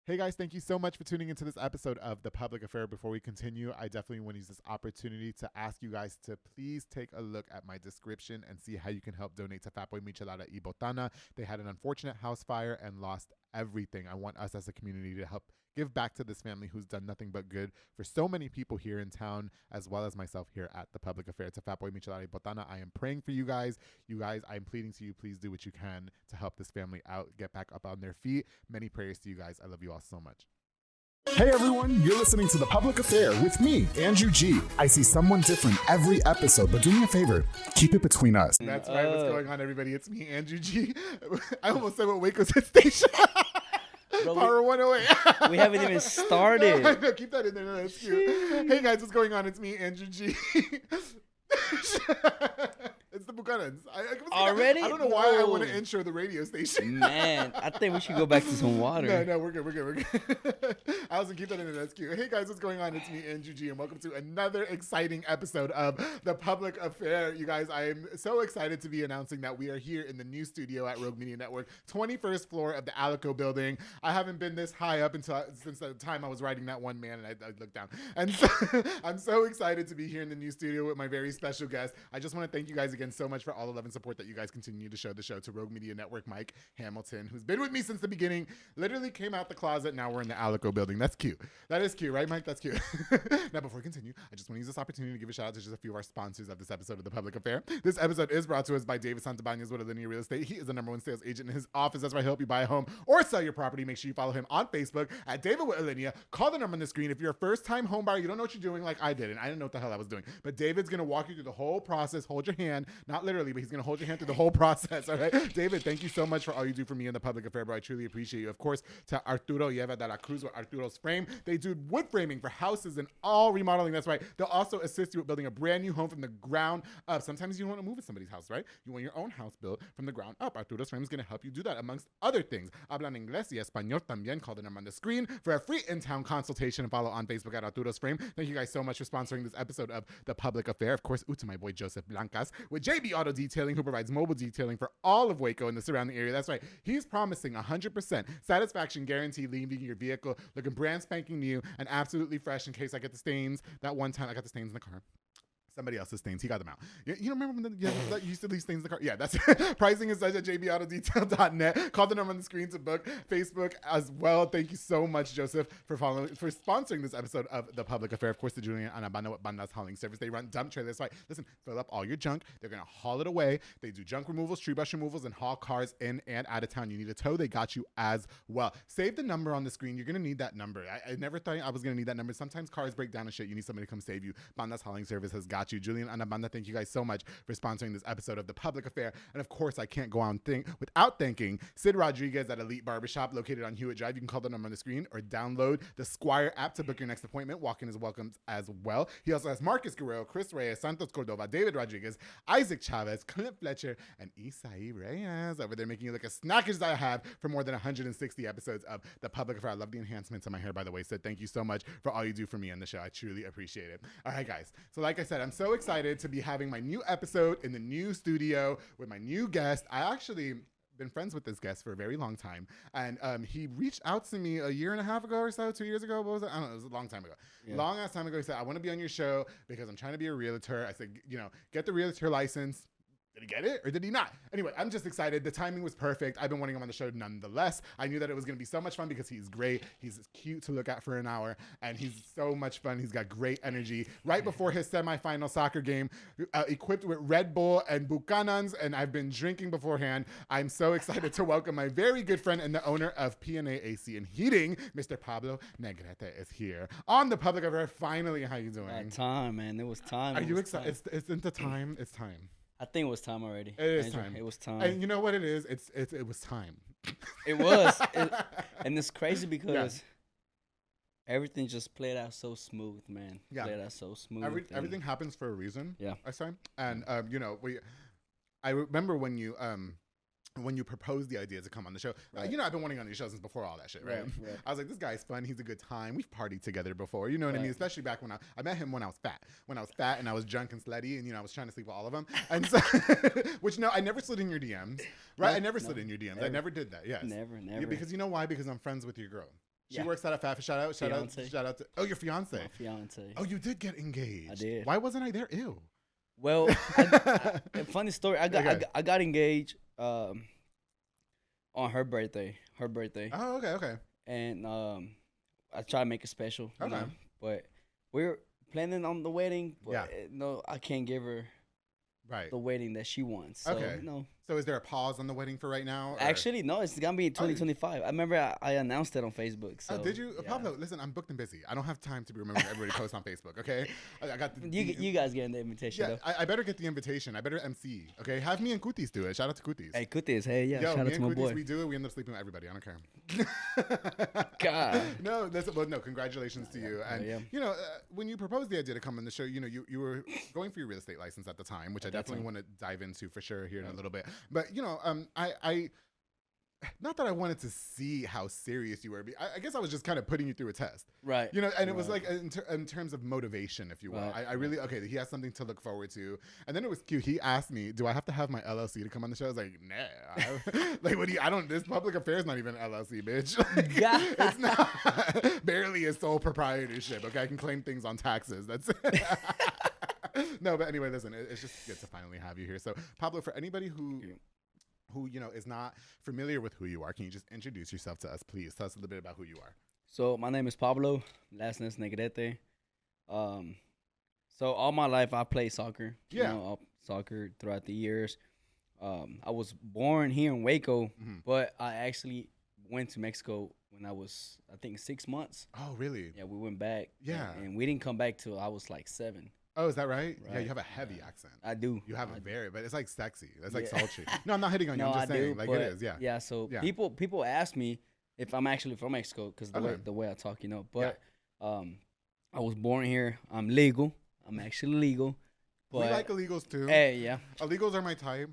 Hey guys, thank you so much for tuning into this episode of The Public Affair. Before we continue, I definitely want to use this opportunity to ask you guys to please take a look at my description and see how you can help donate to Fatboy Michelada y Botana. They had an unfortunate house fire and lost everything. I want us as a community to help give back to this family who's done nothing but good for so many people here in town, as well as myself here at The Public Affair. To Fatboy Michelada y Botana, I am praying for you guys. You guys, I'm pleading to you, please do what you can to help this family out, get back up on their feet. Many prayers to you guys. I love you all so much. Hey everyone, you're listening to The Public Affair with me, Andrew G. I see someone different every episode, but do me a favor, keep it between us. That's right. What's going on, everybody? It's me, Andrew G. I almost said what Waco's hit station. Bro, Power 108. we haven't even started. No, keep that in there. No, that's cute. Hey guys, what's going on? It's me, Andrew G. It's the Buchanans. Already? I don't know why I want to No. intro the radio station. Man, I think we should go back to some water. No, we're good. I was gonna keep that in there. That's cute. Hey guys, what's going on? It's me, Andrew G, and welcome to another exciting episode of The Public Affair. You guys, I am so excited to be announcing that we are here in the new studio at Rogue Media Network, 21st floor of the Alico building. I haven't been this high up since the time I was writing that one man, and I looked down. And so, I'm so excited to be here in the new studio with my very special guest. I just want to thank you guys again so much for all the love and support that you guys continue to show the show, to Rogue Media Network, Mike Hamilton, who's been with me since the beginning, literally came out the closet. Now we're in the Alico building. That's cute. That is cute, right, Mike? That's cute. Now, before we continue, I just want to use this opportunity to give a shout out to just a few of our sponsors of this episode of The Public Affair. This episode is brought to us by David Santabañez with Linear Real Estate. He is the #1 sales agent in his office. That's why he'll help you buy a home or sell your property. Make sure you follow him on Facebook at David with Alinea. Call the number on the screen. If you're a first-time home buyer, you don't know what you're doing like I didn't. I didn't know what the hell I was doing. But David's going to walk you through the whole process, hold your hand, not literally, but he's going to hold your hand through the whole process, all right? David, thank you so much for all you do for me in The Public Affair, bro. I truly appreciate you. Of course, to Arturo Lleva de la Cruz with Arturo's Frame. They do wood framing for houses and all remodeling. That's right. They'll also assist you with building a brand new home from the ground up. Sometimes you don't want to move in somebody's house, right? You want your own house built from the ground up. Arturo's Frame is going to help you do that, amongst other things. Hablan inglés y español también. Call the number on the screen for a free in-town consultation, and follow on Facebook at Arturo's Frame. Thank you guys so much for sponsoring this episode of The Public Affair. Of course, to my boy Joseph Blancas with JB Auto Detailing, who provides mobile detailing for all of Waco and the surrounding area. That's right. He's promising 100% satisfaction guarantee, leaving your vehicle looking brand spanking new and absolutely fresh, in case I get the stains. That one time I got the stains in the car. Somebody else's stains. He got them out. You don't remember when you used to leave stains in the car? Yeah, that's pricing is such at jbautodetail.net. Call the number on the screen to book. Facebook as well. Thank you so much, Joseph, for sponsoring this episode of The Public Affair. Of course, the Julian Anabana with Banda's hauling service. They run dump trailers. Right. Listen, fill up all your junk. They're going to haul it away. They do junk removals, tree brush removals, and haul cars in and out of town. You need a tow, they got you as well. Save the number on the screen. You're going to need that number. I never thought I was going to need that number. Sometimes cars break down and shit. You need somebody to come save you. Banda's hauling service has got you. Julian Anabanda, thank you guys so much for sponsoring this episode of The Public Affair. And of course, I can't go on without thanking Sid Rodriguez at Elite Barbershop, located on Hewitt Drive. You can call the number on the screen or download the Squire app to book your next appointment. Walk-in is welcome as well. He also has Marcus Guerrero, Chris Reyes, Santos Cordova, David Rodriguez, Isaac Chavez, Clint Fletcher, and Isai Reyes over there, making you look as snackish as I have for more than 160 episodes of The Public Affair. I love the enhancements on my hair, by the way. Sid, thank you so much for all you do for me on the show. I truly appreciate it. All right, guys. So like I said, I'm so excited to be having my new episode in the new studio with my new guest. I actually been friends with this guest for a very long time, and he reached out to me a year and a half ago or so, 2 years ago. What was it? I don't know. It was a long time ago. Yeah. Long ass time ago. He said, I want to be on your show because I'm trying to be a realtor. I said, get the realtor license. Did he get it or did he not? Anyway, I'm just excited. The timing was perfect. I've been wanting him on the show nonetheless. I knew that it was going to be so much fun because he's great. He's cute to look at for an hour, and he's so much fun. He's got great energy. Right before his semifinal soccer game, equipped with Red Bull and Buchanans, and I've been drinking beforehand. I'm so excited to welcome my very good friend and the owner of P&A AC and Heating, Mr. Pablo Negrete, is here on The Public Affair. Finally, how you doing? That time, man. It was time. Are you excited? It's into time. It's time. I think it was time already. It is time. It was time. And you know what it is? It was time. It was. And it's crazy because everything just played out so smooth, man. Yeah. Played out so smooth. Everything happens for a reason. Yeah. I say. And I remember when you proposed the idea to come on the show. Right. I've been wanting on your show since before all that shit, right? Right. I was like, this guy's fun. He's a good time. We've partied together before. You know what I mean? Especially back when I met him when I was fat. When I was fat and I was drunk and slutty, and I was trying to sleep with all of them. And so, I never slid in your DMs, right? I never slid in your DMs. I never did that. Yes. Never. Yeah, because you know why? Because I'm friends with your girl. She works at a fat. Shout out to. Oh, your fiance. My fiance. Oh, you did get engaged. I did. Why wasn't I there? Ew. Well, funny story. I got engaged on her birthday. Oh, okay. And I try to make it special. You Okay. know, but we're planning on the wedding. But no, I can't give her Right. the wedding that she wants. So, Okay. No. So is there a pause on the wedding for right now? Or? Actually, no. It's gonna be in 2025. I remember I announced it on Facebook. So, did you, yeah. Pablo? Listen, I'm booked and busy. I don't have time to be remembering everybody to post on Facebook. Okay, I got the, You guys getting the invitation Yeah, though. I better get the invitation. I better MC. Okay, have me and Kutis do it. Shout out to Kutis. Hey, Kutis. Hey, yeah. Yo, Shout me out to and my Kutis, boy. we do it. We end up sleeping with everybody. I don't care. God. No, no. Congratulations to you. And you know, when you proposed the idea to come on the show, you know, you were going for your real estate license at the time, which I definitely want to dive into for sure here in a little bit. But you know, I not that I wanted to see how serious you were. I guess I was just kind of putting you through a test. Right. You know, and it was like in terms of motivation, if you will. Right. I really, okay, he has something to look forward to. And then it was cute. He asked me, do I have to have my LLC to come on the show? I was like, nah. Like, what do you, I don't, this public affairs not even an LLC, bitch. Like, it's not, barely a sole proprietorship. Okay, I can claim things on taxes. That's it. No, but anyway, listen, it's just good to finally have you here. So, Pablo, for anybody who you know is not familiar with who you are, can you just introduce yourself to us, please? Tell us a little bit about who you are. So my name is Pablo. Last name is Negrete. So all my life I played soccer. You know, soccer throughout the years. I was born here in Waco, but I actually went to Mexico when I was, I think, 6 months. Oh, really? Yeah, we went back. Yeah. And we didn't come back till I was like 7. Oh, is that right? Yeah, you have a heavy accent. I do. You have a very, but it's like sexy. It's like sultry. No, I'm not hitting on you. No, I'm just saying, do, like but it is. Yeah. Yeah. So people ask me if I'm actually from Mexico because the way I talk, you know. But I was born here. I'm legal. I'm actually legal. But we like illegals too. Hey, yeah. Illegals are my type.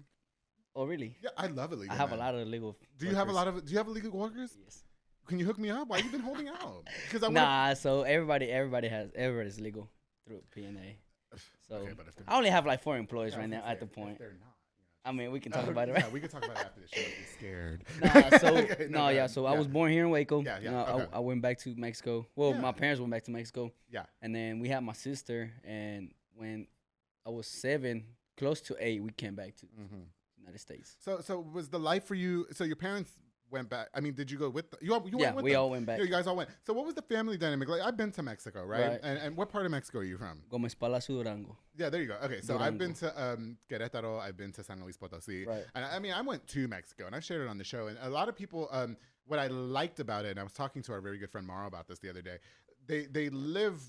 Oh, really? Yeah, I love illegal. I have a lot of illegal. Do you have a lot of? Do you have illegal workers? Yes. Can you hook me up? Why you been holding out? Because So everybody's legal through PNA. So okay, but I only have like 4 employees right now at the point. They're not. I mean, we can talk about it, right? Yeah, we can talk about it after the show. I'm scared. So I was born here in Waco. Yeah. I went back to Mexico. Well, my parents went back to Mexico. Yeah. And then we had my sister, and when I was 7, close to 8, we came back to the United States. So was the life for you? So your parents went back. I mean, did you go with you went with them? We all went back. Yeah, you guys all went. So what was the family dynamic? Like, I've been to Mexico, right? And what part of Mexico are you from? Gómez Palacio, Durango. Yeah, there you go. Okay, so Durango. I've been to Querétaro. I've been to San Luis Potosí. Right. And I mean, I went to Mexico, and I've shared it on the show. And a lot of people, what I liked about it, and I was talking to our very good friend Mara about this the other day, they live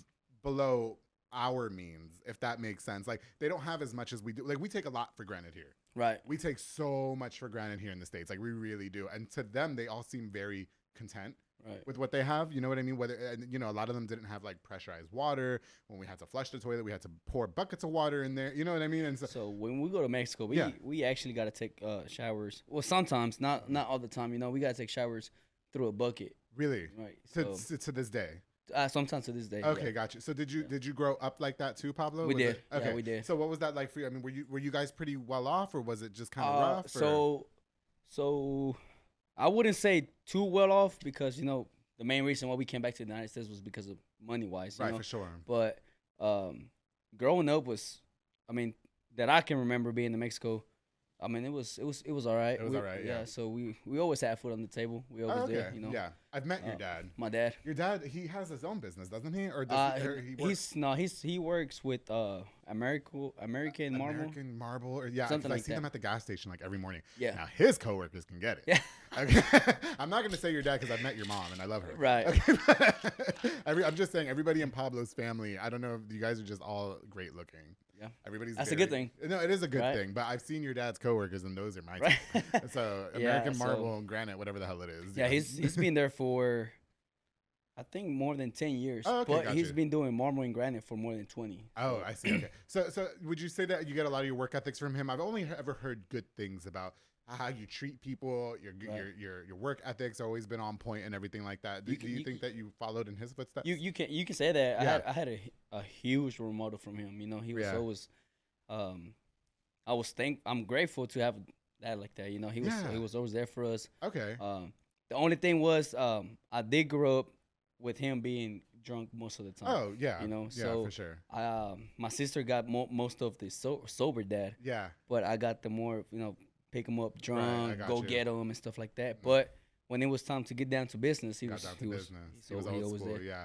below our means, if that makes sense. Like, they don't have as much as we do. Like, we take a lot for granted here. Right. We take so much for granted here in the States. Like, we really do. And to them, they all seem very content with what they have. You know what I mean? And you know, a lot of them didn't have like pressurized water. When we had to flush the toilet, we had to pour buckets of water in there. You know what I mean? And so when we go to Mexico, we actually got to take showers. Well, sometimes, not all the time. You know, we got to take showers through a bucket. Really? Right. To this day. Sometimes to this day. Okay, gotcha. So did you grow up like that too, Pablo? We did. Okay, yeah, we did. So what was that like for you? I mean, were you guys pretty well off, or was it just kind of rough? So I wouldn't say too well off because, you know, the main reason why we came back to the United States was because of money wise. Right, know? for sure. But growing up was, I mean, that I can remember being in Mexico. I mean, it was all right. It was all right, yeah. So we always had food on the table. We always did, you know. Yeah, I've met your dad. My dad. Your dad, he has his own business, doesn't he? Or does he works with American Marble. American Marble, or something I like see that. them at the gas station like every morning. Yeah. Now his coworkers can get it. Yeah. Okay. I'm not gonna say your dad because I've met your mom and I love her. Right. Okay. I'm just saying everybody in Pablo's family. I don't know if you guys are just all great looking. Yeah. That's a good thing. No, it is a good thing. But I've seen your dad's coworkers, and those are my type. So American Marble and Granite, whatever the hell it is. Yeah, he's been there for, I think, more than 10 years. Oh, okay, but gotcha. he's been doing marble and granite for more than 20. Oh, I see. Okay. So would you say that you get a lot of your work ethics from him? I've only ever heard good things about how you treat people, your work ethics always been on point and everything like that. Do you think that you followed in his footsteps? You can say that. Yeah. I had a huge role model from him. You know, he was always I'm grateful to have that like that. You know, he was always there for us. Okay. The only thing was I did grow up with him being drunk most of the time. Oh yeah, you know. Yeah, so for sure. My sister got most of the sober dad. Yeah. But I got the more, pick him up drunk, go get him and stuff like that. Mm-hmm. But when it was time to get down to business, he was old school. there. Yeah.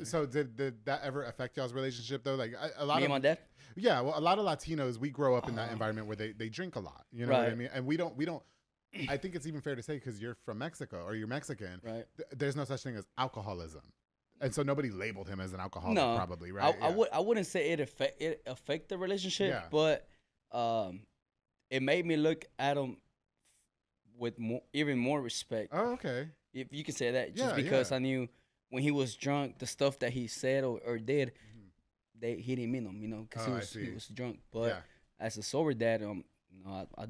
So did that ever affect y'all's relationship though? Like a lot Me of and my dad. Yeah, well, a lot of Latinos, we grow up in that environment where they drink a lot. You know what I mean? And we don't. I think it's even fair to say, because you're from Mexico or you're Mexican, right? There's no such thing as alcoholism, and so nobody labeled him as an alcoholic. No, probably, right? I wouldn't say it affect the relationship, but it made me look at him with even more respect. Oh, okay. If you can say that, just because I knew when he was drunk, the stuff that he said or did, he didn't mean them, because he was drunk. But as a sober dad, I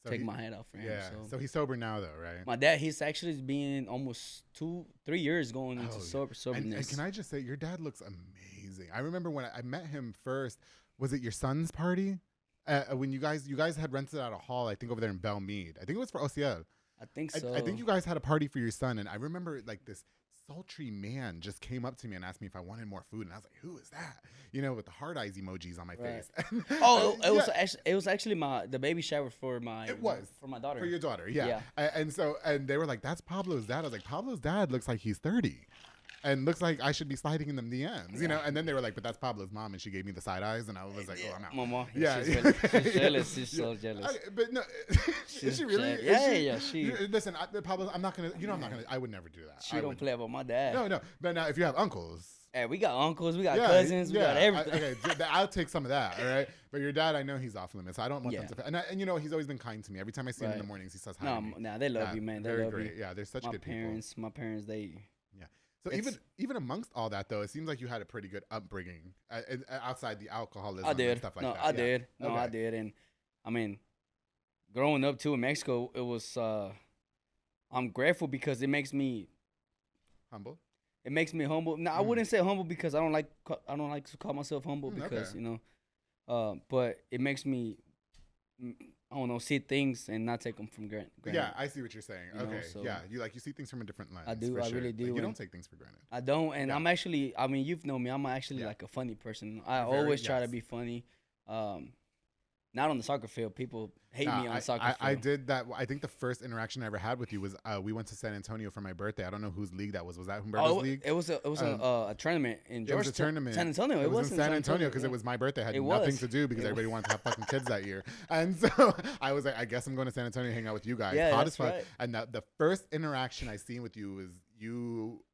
take my hat off for him. Yeah. So he's sober now, though, right? My dad, he's actually been almost 2-3 years going into soberness. And can I just say, your dad looks amazing. I remember when I met him first. Was it your son's party? When you guys had rented out a hall, I think over there in Belmead. I think it was for OCL. I think so. I think you guys had a party for your son, and I remember like this sultry man just came up to me and asked me if I wanted more food, and I was like, "Who is that?" With the heart eyes emojis on my face. It was actually the baby shower for my daughter. For your daughter, yeah. And they were like, "That's Pablo's dad." I was like, "Pablo's dad looks like he's 30. And looks like I should be sliding in them DMs, And then they were like, "But that's Pablo's mom," and she gave me the side eyes, and I was like, "Oh, I'm out." Mama, she's jealous. She's so jealous. But no, is she really? Listen, Pablo, I'm not gonna. I'm not gonna. I would never do that. She don't play about my dad. No. But now, if you have uncles, hey, we got uncles, we got cousins, we got everything. Okay, I'll take some of that. All right. But your dad, I know he's off limits. I don't want them to. And he's always been kind to me. Every time I see him in the mornings, he says hi. No, they love you, man. They love great. You. Yeah, they're such good people. My parents, they. Yeah. So even amongst all that, though, it seems like you had a pretty good upbringing outside the alcoholism and stuff like that. I did. I did. And, I mean, growing up, too, in Mexico, it was I'm grateful because it makes me humble. It makes me humble. Now, I wouldn't say humble because I don't like to call myself humble because, but it makes me, I don't know, see things and not take them from granted. Yeah, I see what you're saying. You see things from a different lens. I do. I really do. Like, you don't take things for granted. I don't, and I'm actually. I mean, you've known me. I'm actually like a funny person. I always try to be funny. Not on the soccer field. People hate me on the soccer field. I did that. I think the first interaction I ever had with you was we went to San Antonio for my birthday. I don't know whose league that was. Was that Humberto's league? It was a tournament in Georgia. It was a tournament. San Antonio. It was in San Antonio because it was my birthday. I had nothing to do because everybody wanted to have fucking kids that year. And so I was like, I guess I'm going to San Antonio to hang out with you guys. Hot as fuck. Right. And the first interaction I seen with you was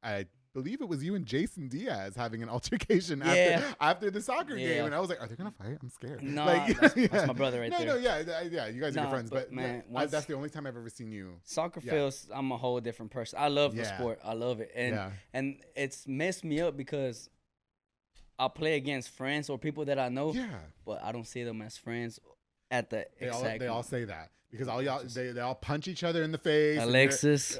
I believe it was you and Jason Diaz having an altercation after the soccer game, and I was like, "Are they gonna fight? I'm scared." No, that's my brother right there. No, you guys are good friends, but man, that's the only time I've ever seen you. Soccer fields, I'm a whole different person. I love the sport. I love it, and it's messed me up because I play against friends or people that I know, but I don't see them as friends at the They all say that. Because all y'all, they all punch each other in the face. Alexis,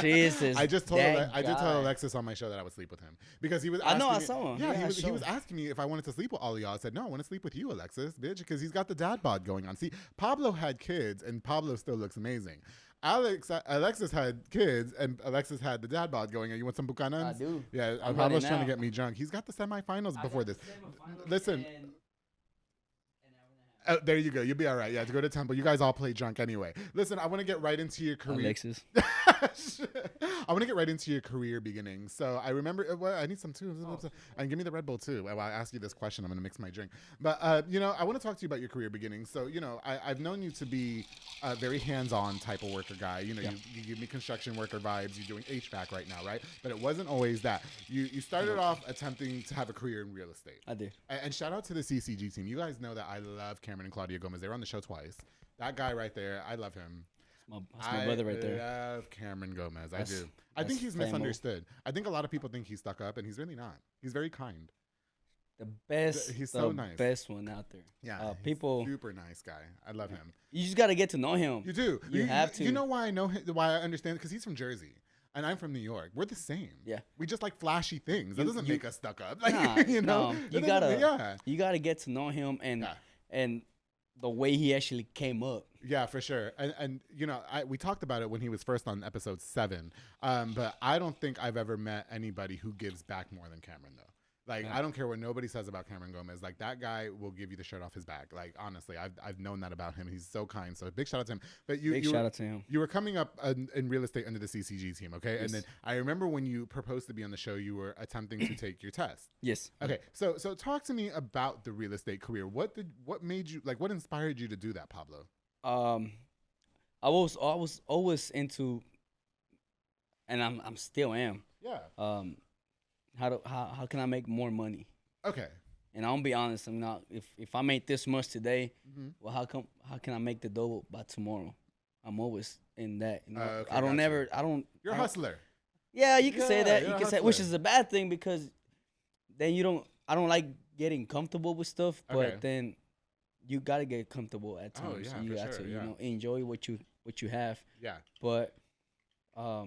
Jesus, I did tell Alexis on my show that I would sleep with him because he was. I saw him. Yeah, he was asking me if I wanted to sleep with all of y'all. I said no, I want to sleep with you, Alexis, bitch, because he's got the dad bod going on. See, Pablo had kids, and Pablo still looks amazing. Alexis had kids, and Alexis had the dad bod going on. You want some bucanans? I do. Yeah, Pablo's trying to get me drunk. He's got the semifinals before this. Listen. Oh, there you go. You'll be all right. Yeah, to go to Temple. You guys all play drunk anyway. Listen, I want to get right into your career. Alexis. I want to get right into your career beginning. So I remember, I need some too. And give me the Red Bull too. While I ask you this question, I'm going to mix my drink. But, I want to talk to you about your career beginning. So, I've known you to be a very hands-on type of worker guy. You give me construction worker vibes. You're doing HVAC right now, right? But it wasn't always that. You started off attempting to have a career in real estate. I did. And shout out to the CCG team. You guys know that I love Cameron and Claudia Gomez. They were on the show twice. That guy right there, I love him. That's my brother right there. I love Cameron Gomez. I do. I think he's misunderstood. I think a lot of people think he's stuck up, and he's really not. He's very kind. The best. He's so nice. Best one out there. Yeah. People. Super nice guy. I love him. You just got to get to know him. You do. You have to. You know why I know him? Why I understand? Because he's from Jersey. And I'm from New York. We're the same. Yeah. We just like flashy things. That doesn't make us stuck up. Like, you gotta get to know him and the way he actually came up. Yeah, for sure. And you know, we talked about it when he was first on episode 7. But I don't think I've ever met anybody who gives back more than Cameron though. Like, I don't care what nobody says about Cameron Gomez. Like, that guy will give you the shirt off his back. Like, honestly, I've known that about him. He's so kind. So big shout out to him. But shout out to him. You were coming up in real estate under the CCG team, okay? Yes. And then I remember when you proposed to be on the show, you were attempting to take your test. Yes. Okay. So talk to me about the real estate career. What made you, like, what inspired you to do that, Pablo? I was always into, and I'm still am. Yeah. How can I make more money? Okay. And I'll be honest, I'm not, if I make this much today, well, how can I make the double by tomorrow? I'm always in that. You know? Okay, I don't. You're a hustler. Yeah, you can say that. You you're a can say, hustler. which is a bad thing because then I don't like getting comfortable with stuff, but then you gotta get comfortable at times. Oh, yeah, so you got to, you know, enjoy what you have. Yeah. But I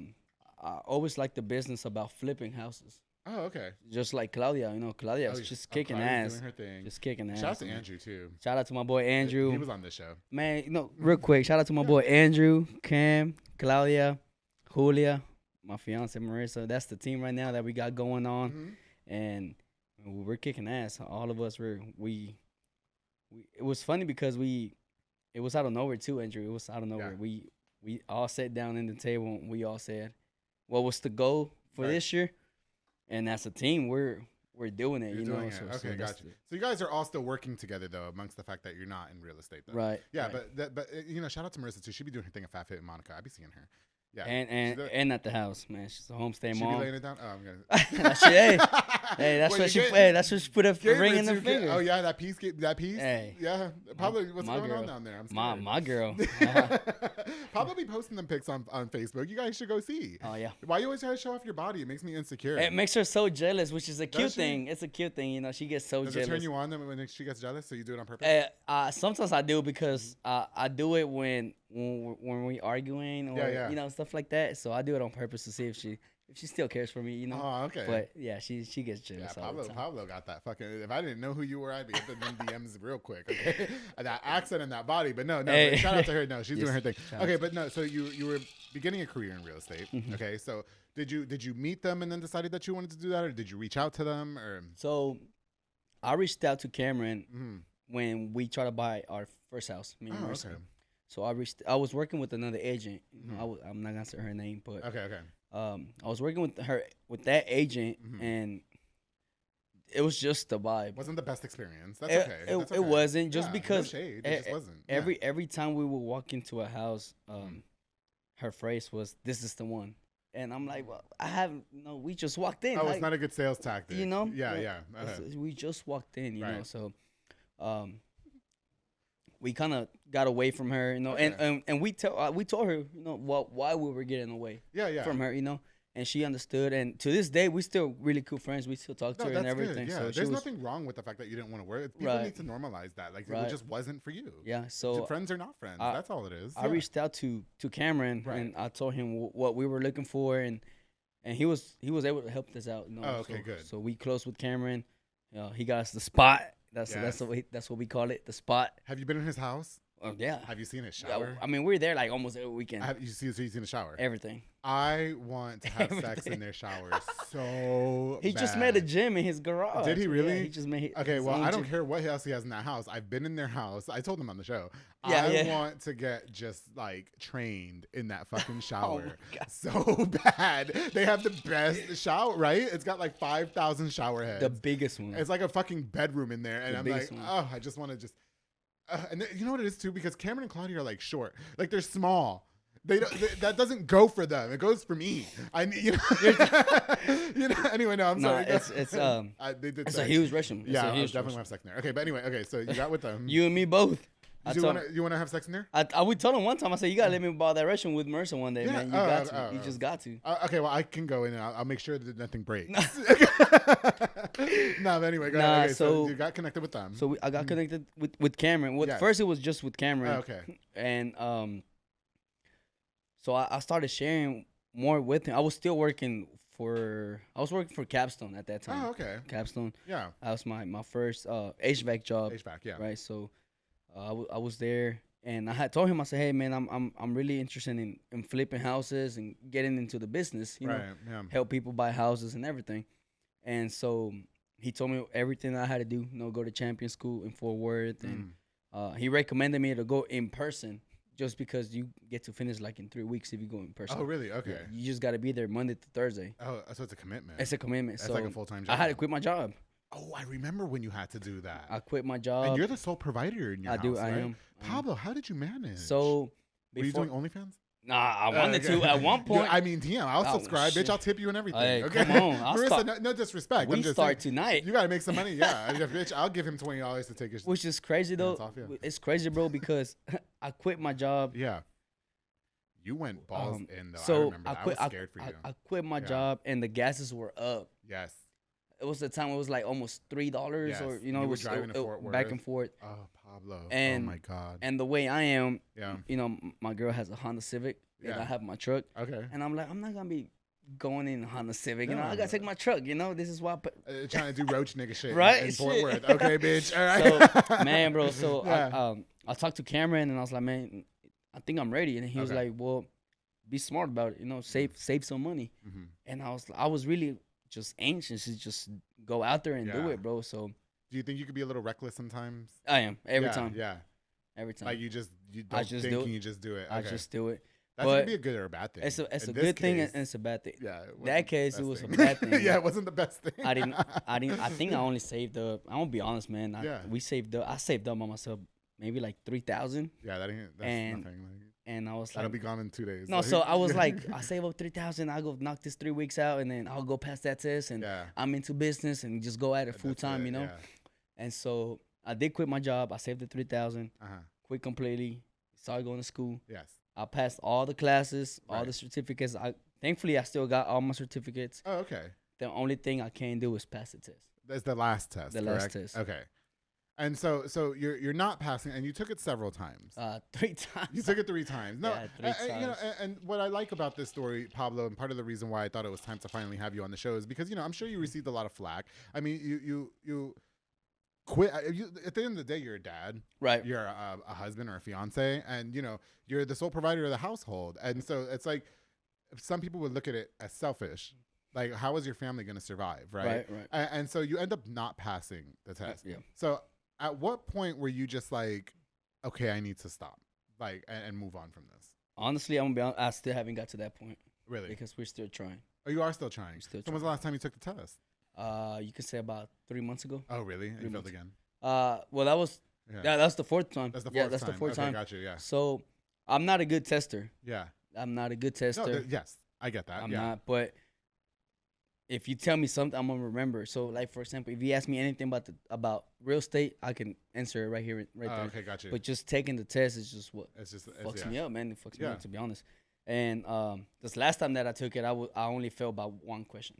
always like the business about flipping houses. Oh, okay. Just like Claudia, you know, Claudia's just kicking ass. Doing her thing. Just kicking ass. Shout out to Andrew too. Shout out to my boy Andrew. He was on this show. Man, you know, real quick, shout out to my boy Andrew, Cam, Claudia, Julia, my fiance Marissa. That's the team right now that we got going on. Mm-hmm. And we're kicking ass. All of us we it was funny because it was out of nowhere too, Andrew. It was out of nowhere. Yeah. We all sat down in the table and we all said, what was the goal for this year? And as a team, we're doing it. You're doing it. Okay, gotcha. So you guys are all still working together though, amongst the fact that you're not in real estate though. Right. Yeah, right. But you know, shout out to Marissa too. She be doing her thing at Fat Fit in Monica. I be seeing her. Yeah. And at the house, man. She's a homestay mom. She be laying it down. Oh, I'm gonna. hey, that's what she put a ring in her finger. Oh yeah, that piece. Hey. Yeah. Pablo, what's going on down there? I'm scared. My girl. Pablo be posting them pics on Facebook. You guys should go see. Oh yeah. Why you always try to show off your body? It makes me insecure. It makes her so jealous, which is a cute thing. It's a cute thing, you know. She gets so jealous. Does it turn you on when she gets jealous? So you do it on purpose? Sometimes I do because I do it when we arguing or you know, stuff like that. So I do it on purpose to see if she still cares for me, you know. Oh, okay. But yeah, she gets jealous. Yeah, all the time. Pablo got that fucking. If I didn't know who you were, I'd be hitting them DMs real quick. Okay, that accent and that body. But no. Hey. Shout out to her. No, she's doing her thing. Okay, but no. So you were beginning a career in real estate. Mm-hmm. Okay, so did you meet them and then decided that you wanted to do that, or did you reach out to them, or? So I reached out to Cameron when we tried to buy our first house. Me and Marissa. Okay. So I was working with another agent. Mm-hmm. I'm not gonna say her name, but okay. I was working with that agent, and it was just the vibe. Wasn't the best experience. That's okay. It wasn't just because no shade. It just wasn't. Every time we would walk into a house, her phrase was, "This is the one," and I'm like, "Well, I haven't. No, we just walked in. Oh, it's not a good sales tactic, you know? Yeah. We just walked in, you know. So, we kind of got away from her, you know, and we told her, you know, why we were getting away from her, you know, and she understood. And to this day, we still really cool friends. We still talk to her and everything. Good. Yeah, so there's nothing wrong with the fact that you didn't want to work. People need to normalize that. Like, it just wasn't for you. Yeah, so friends are not friends. That's all it is. I reached out to Cameron and I told him what we were looking for, and he was able to help us out. You know? Oh, okay, good. So we closed with Cameron. He got us the spot. That's what we call it, the spot. Have you been in his house? Oh yeah. Have you seen his shower? Yeah, I mean, we're there like almost every weekend. You've seen the shower? Everything. I want to have sex in their shower so He just made a gym in his garage. Did he really? Yeah, he just made Okay, well, I don't care what else he has in that house. I've been in their house. I told them on the show. I want to get just like trained in that fucking shower so bad. They have the best shower, right? It's got like 5,000 shower heads. The biggest one. It's like a fucking bedroom in there. And I'm like, I just want to just... and you know what it is too, because Cameron and Claudia are like short, like they're small. That doesn't go for them. It goes for me. You know. Anyway, no, I'm sorry. It's a huge restroom. Yeah, I definitely have sex in there. Okay, but anyway, so you got with them. You and me both. You want to have sex in there? We told him one time. I said, you gotta let me borrow that restroom with Mercer one day, man. You got to. You just got to. Okay, well, I can go in and I'll make sure that nothing breaks. No, but anyway, go ahead. Okay, so you got connected with them. So I got connected with Cameron. First, it was just with Cameron. Okay. And so I started sharing more with him. I was working for Capstone at that time. Oh, okay. Capstone. Yeah. That was my first HVAC job. HVAC, yeah. Right. So I was there, And I had told him, I said, hey man, I'm really interested in flipping houses and getting into the business, you know, help people buy houses and everything. And so he told me everything I had to do, you know, go to champion school in Fort Worth. And he recommended me to go in person just because you get to finish like in 3 weeks if you go in person. Oh, really? Okay. Yeah, you just got to be there Monday to Thursday. Oh, so it's a commitment. It's a commitment. It's so like a full-time job. I had to quit my job. Oh, I remember when you had to do that. I quit my job. And you're the sole provider in your house, I right? am. Pablo, how did you manage? So, were you doing OnlyFans? Nah, I wanted to at one point. I mean, damn, I'll subscribe, bitch. I'll tip you and everything. Hey, okay? come on. Marissa, no disrespect. We start tonight. You got to make some money. Yeah. Bitch, I'll give him $20 to take his. Which is crazy, though. Off, yeah. It's crazy, bro, because I quit my job. Yeah. You went balls in, though. So I remember that. I was scared for you. I quit my job, and the gases were up. Yes. It was the time it was like almost $3 yes. or, you know, you it was driving to Fort Worth. back and forth. Oh, Pablo. And, oh, my God. And the way I am, yeah. you know, my girl has a Honda Civic, and I have my truck. Okay. And I'm like, I'm not going to be going in a Honda Civic. You know, I got to take my truck, you know. This is why trying to do roach nigga shit right? in Fort Worth. Okay, bitch. All right. So, man, bro, so I talked to Cameron, and I was like, man, I think I'm ready. And he was like, well, be smart about it, you know, save some money. And I was really just anxious to just go out there and do it, bro. So do you think you could be a little reckless sometimes? I am every time. Yeah. Every time. Like you don't think and you just do it. Okay. I just do it. That's gonna be a good or a bad thing. It's a good thing and it's a bad thing. Yeah. In that case, it was a bad thing. Yeah, it wasn't the best thing. I think I only saved up. I'm gonna be honest, man. I saved up by myself maybe like 3,000. Yeah, that's nothing. And I was like, that'll be gone in 2 days. No, so I was like, I save up 3,000. I'll go knock this 3 weeks out, and then I'll go past that test, and I'm into business and just go at it full time, you know. Yeah. And so I did quit my job. I saved the 3,000. Quit completely. Started going to school. Yes. I passed all the classes, all the certificates. Thankfully I still got all my certificates. Oh, okay. The only thing I can't do is pass the test. That's the last test. Last test. Okay. And so you're not passing, and you took it several times. 3 times. You took it 3 times. No, 3 times. You know, and what I like about this story, Pablo, and part of the reason why I thought it was time to finally have you on the show is because, you know, I'm sure you received a lot of flack. I mean, you quit. At the end of the day, you're a dad. Right. You're a husband or a fiance, and, you know, you're the sole provider of the household. And so it's like some people would look at it as selfish. Like, how is your family going to survive, right? Right. And so you end up not passing the test. Yeah. So at what point were you just like, okay, I need to stop, like, and move on from this? Honestly, I'm gonna be honest, I still haven't got to that point. Really? Because we're still trying. Oh, you are still trying? So when's the last time you took the test? You could say about 3 months ago. Oh, really? And you failed again? Well, that was that's the 4th time. That's the 4th time. That's the 4th time. Got you, yeah. So I'm not a good tester. Yeah. I'm not a good tester. No, yes, I get that. I'm not, but if you tell me something, I'm gonna remember. So, like, for example, if you ask me anything about real estate, I can answer it right here, right there. Okay, got you. But just taking the test is just what fucks me up, man. It fucks me up, to be honest. And this last time that I took it, I only failed by 1 question.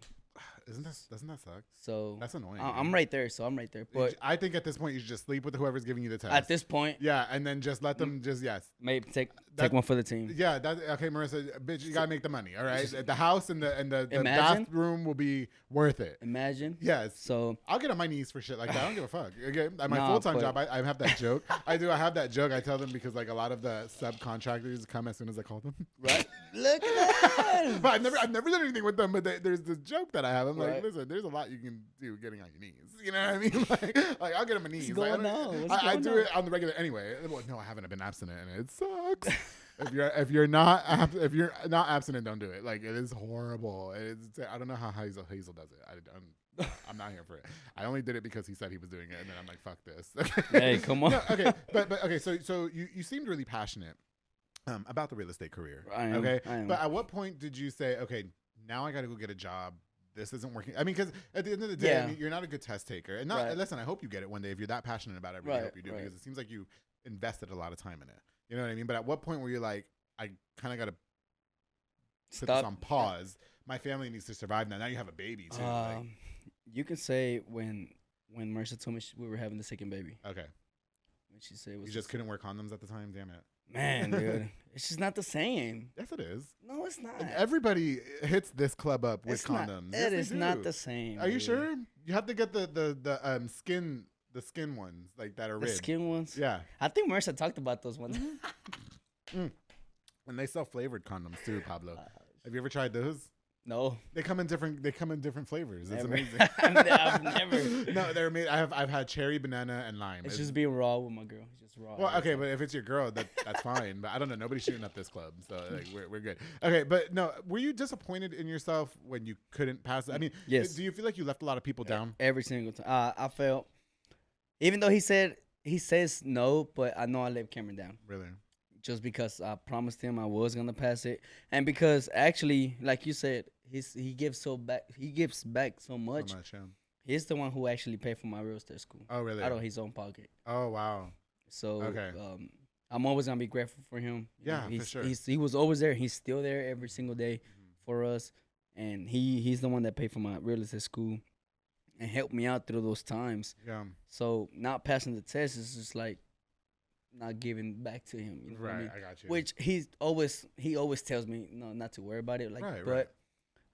Doesn't that suck? So that's annoying. I'm right there, so I'm right there. But I think at this point you should just sleep with whoever's giving you the test. At this point, yeah, and then just let them maybe take one for the team. Yeah, okay, Marissa, bitch, you gotta make the money. All right, the house and the bathroom will be worth it. Imagine. Yes. So I'll get on my knees for shit like that. I don't give a fuck. Okay, at my full time job, I have that joke. I have that joke. I tell them because like a lot of the subcontractors come as soon as I call them. Right. Look at that. But I've never done anything with them. But there's this joke that I have. I'm like, listen, there's a lot you can do getting on your knees. You know what I mean? Like I'll get on my knees. What's going on? I do it on the regular anyway. Well, no, I haven't been abstinent, and it sucks. If you're not abstinent, don't do it. Like it is horrible. I don't know how Hazel does it. I'm not here for it. I only did it because he said he was doing it, and then I'm like, fuck this. Hey, come on. No, okay, but okay. So you seemed really passionate about the real estate career. I am. But at what point did you say, okay, now I got to go get a job? This isn't working. I mean, because at the end of the day, I mean, you're not a good test taker. And listen, I hope you get it one day if you're that passionate about it. I really hope you do because it seems like you invested a lot of time in it. You know what I mean? But at what point were you like, I kind of got to put this on pause? My family needs to survive now. Now you have a baby too. You can say when Marissa told me we were having the second baby. Okay. When she said, you just couldn't wear condoms at the time? Damn it. Man, dude. It's just not the same. Yes, it is. No, it's not. Everybody hits this club up with condoms. It is not the same. Are you sure? You have to get the skin The skin ones, like that are The red. skin ones? Yeah. I think Marissa talked about those ones. And they sell flavored condoms too, Pablo. Have you ever tried those? No. They come in different flavors. It's Never. amazing. I've never. No, they're made. I've had cherry, banana, and lime. It's just being raw with my girl. It's just raw. Well, okay, but if it's your girl, that's fine. But I don't know. Nobody's shooting up this club, so like, we're good. Okay, but no, were you disappointed in yourself when you couldn't pass it? I mean, yes. Do you feel like you left a lot of people down? Every single time. I felt, even though he says no, but I know I let Cameron down. Really? Just because I promised him I was gonna pass it, and because actually, like you said, he gives back so much. Yeah. He's the one who actually paid for my real estate school. Oh, really? Out of his own pocket. Oh, wow. So okay. I'm always gonna be grateful for him. Yeah, for sure. He was always there. He's still there every single day for us, and he's the one that paid for my real estate school and helped me out through those times. Yeah. So not passing the test is just like not giving back to him. You know right, what I mean? I got you. Which he always tells me not to worry about it. Like, right, but right.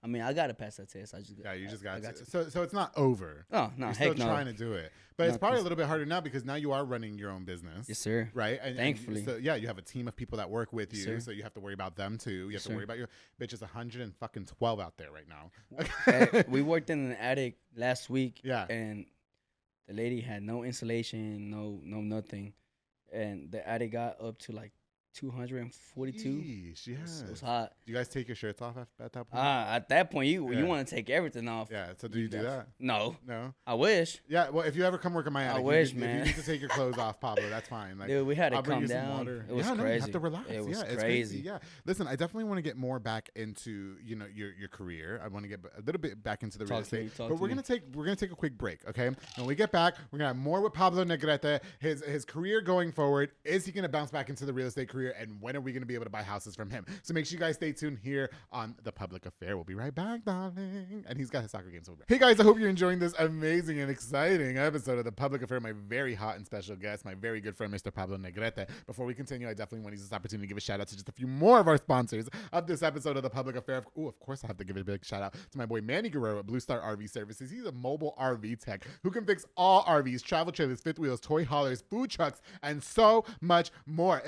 I mean, I gotta pass that test. You just got to. So it's not over. No, You're heck still no. trying to do it, but it's probably a little bit harder now because now you are running your own business. Yes, sir. Right. Thankfully. So yeah, you have a team of people that work with you, Yes, so you have to worry about them too. You have to sir. worry about your bitches. 112 out there right now. We worked in an attic last week. Yeah. And the lady had no insulation, no nothing, and the attic got up to like 242. Yeesh, yes. It was hot. Do you guys take your shirts off at that point? At that point, you Yeah. want to take everything off. Yeah. So do you do that? No. No. I wish. Yeah. Well, if you ever come work in my attic, wish, if man. you need to take your clothes off, Pablo, that's fine. Like, Dude, we had to I'll bring calm you some down. water. It was No, you crazy. have to relax. It was It's crazy. Yeah. Listen, I definitely want to get more back into your career. I want to get a little bit back into the real estate. But we're gonna take a quick break. Okay. When we get back, we're gonna have more with Pablo Negrete. His career going forward. Is he gonna bounce back into the real estate career? And when are we gonna be able to buy houses from him? So make sure you guys stay tuned here on The Public Affair. We'll be right back, darling. And he's got his soccer game. So hey guys, I hope you're enjoying this amazing and exciting episode of The Public Affair. My very hot and special guest, my very good friend, Mr. Pablo Negrete. Before we continue, I definitely want to use this opportunity to give a shout out to just a few more of our sponsors of this episode of The Public Affair. Of course, I have to give a big shout out to my boy Manny Guerrero at Blue Star RV Services. He's a mobile RV tech who can fix all RVs, travel trailers, fifth wheels, toy haulers, food trucks, and so much more.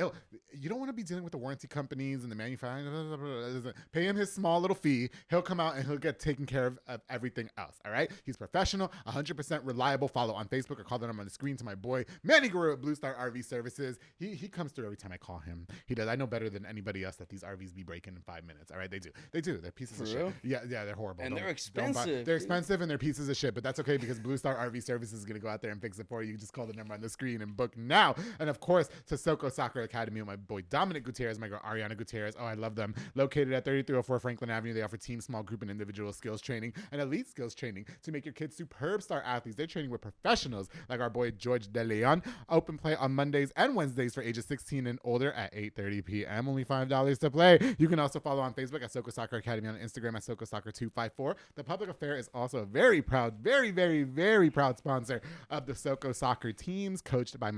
You don't want to be dealing with the warranty companies and the manufacturers. Pay him his small little fee. He'll come out and he'll get taken care of everything else. All right. He's professional, 100% reliable. Follow on Facebook or call the number on the screen to my boy Manny Guerrero at Blue Star RV Services. He comes through every time I call him. He does. I know better than anybody else that these RVs be breaking in 5 minutes. All right. They do. They're pieces of shit. Yeah, they're horrible. And they're expensive. They're expensive and they're pieces of shit, but that's okay because Blue Star RV Services is going to go out there and fix it for you. You just call the number on the screen and book now. And of course, to Soko Soccer Academy with my boy Dominic Gutierrez, my girl Ariana Gutierrez. Oh, I love them. Located at 3304 Franklin Avenue, they offer team, small group, and individual skills training and elite skills training to make your kids superb star athletes. They're training with professionals like our boy George De Leon. Open play on Mondays and Wednesdays for ages 16 and older at 8:30 p.m. Only $5 to play. You can also follow on Facebook at Soko Soccer Academy, on Instagram at Soko Soccer 254. The Public Affair is also a very proud, very, very, very proud sponsor of the Soko Soccer teams, coached by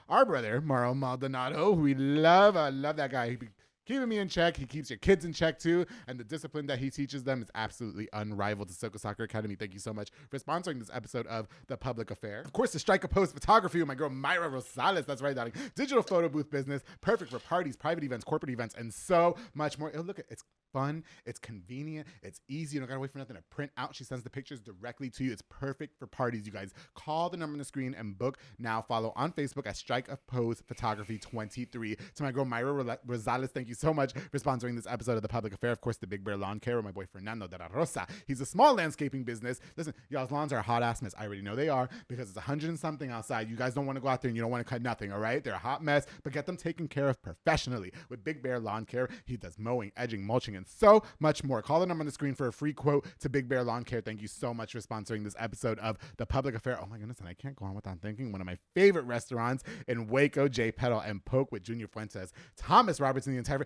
our brother, Mauro Maldonado, who we love. I love that guy. He be keeping me in check. He keeps your kids in check too. And the discipline that he teaches them is absolutely unrivaled. To Soko Soccer Academy, thank you so much for sponsoring this episode of The Public Affair. Of course, the Strike a Post Photography with my girl Myra Rosales. That's right, darling. Digital photo booth business, perfect for parties, private events, corporate events, and so much more. Look, it's fun, it's convenient, it's easy. You don't gotta wait for nothing to print out. She sends the pictures directly to you. It's perfect for parties, you guys. Call the number on the screen and book now. Follow on Facebook at Strike a Pose Photography 23. To my girl Myra Rosales, thank you so much for sponsoring this episode of The Public Affair. Of course, the Big Bear Lawn Care with my boy Fernando de la Rosa. He's a small landscaping business. Listen, y'all's lawns are a hot ass mess. I already know they are because it's 100 and something outside. You guys don't want to go out there and you don't want to cut nothing, all right? They're a hot mess, but get them taken care of professionally with Big Bear Lawn Care. He does mowing, edging, mulching, and so much more. Call the number on the screen for a free quote to Big Bear Lawn Care. Thank you so much for sponsoring this episode of The Public Affair. Oh my goodness, and I can't go on without thanking one of my favorite restaurants in Waco, J Pedal and Poke with Junior Fuentes, Thomas Robertson, the entire.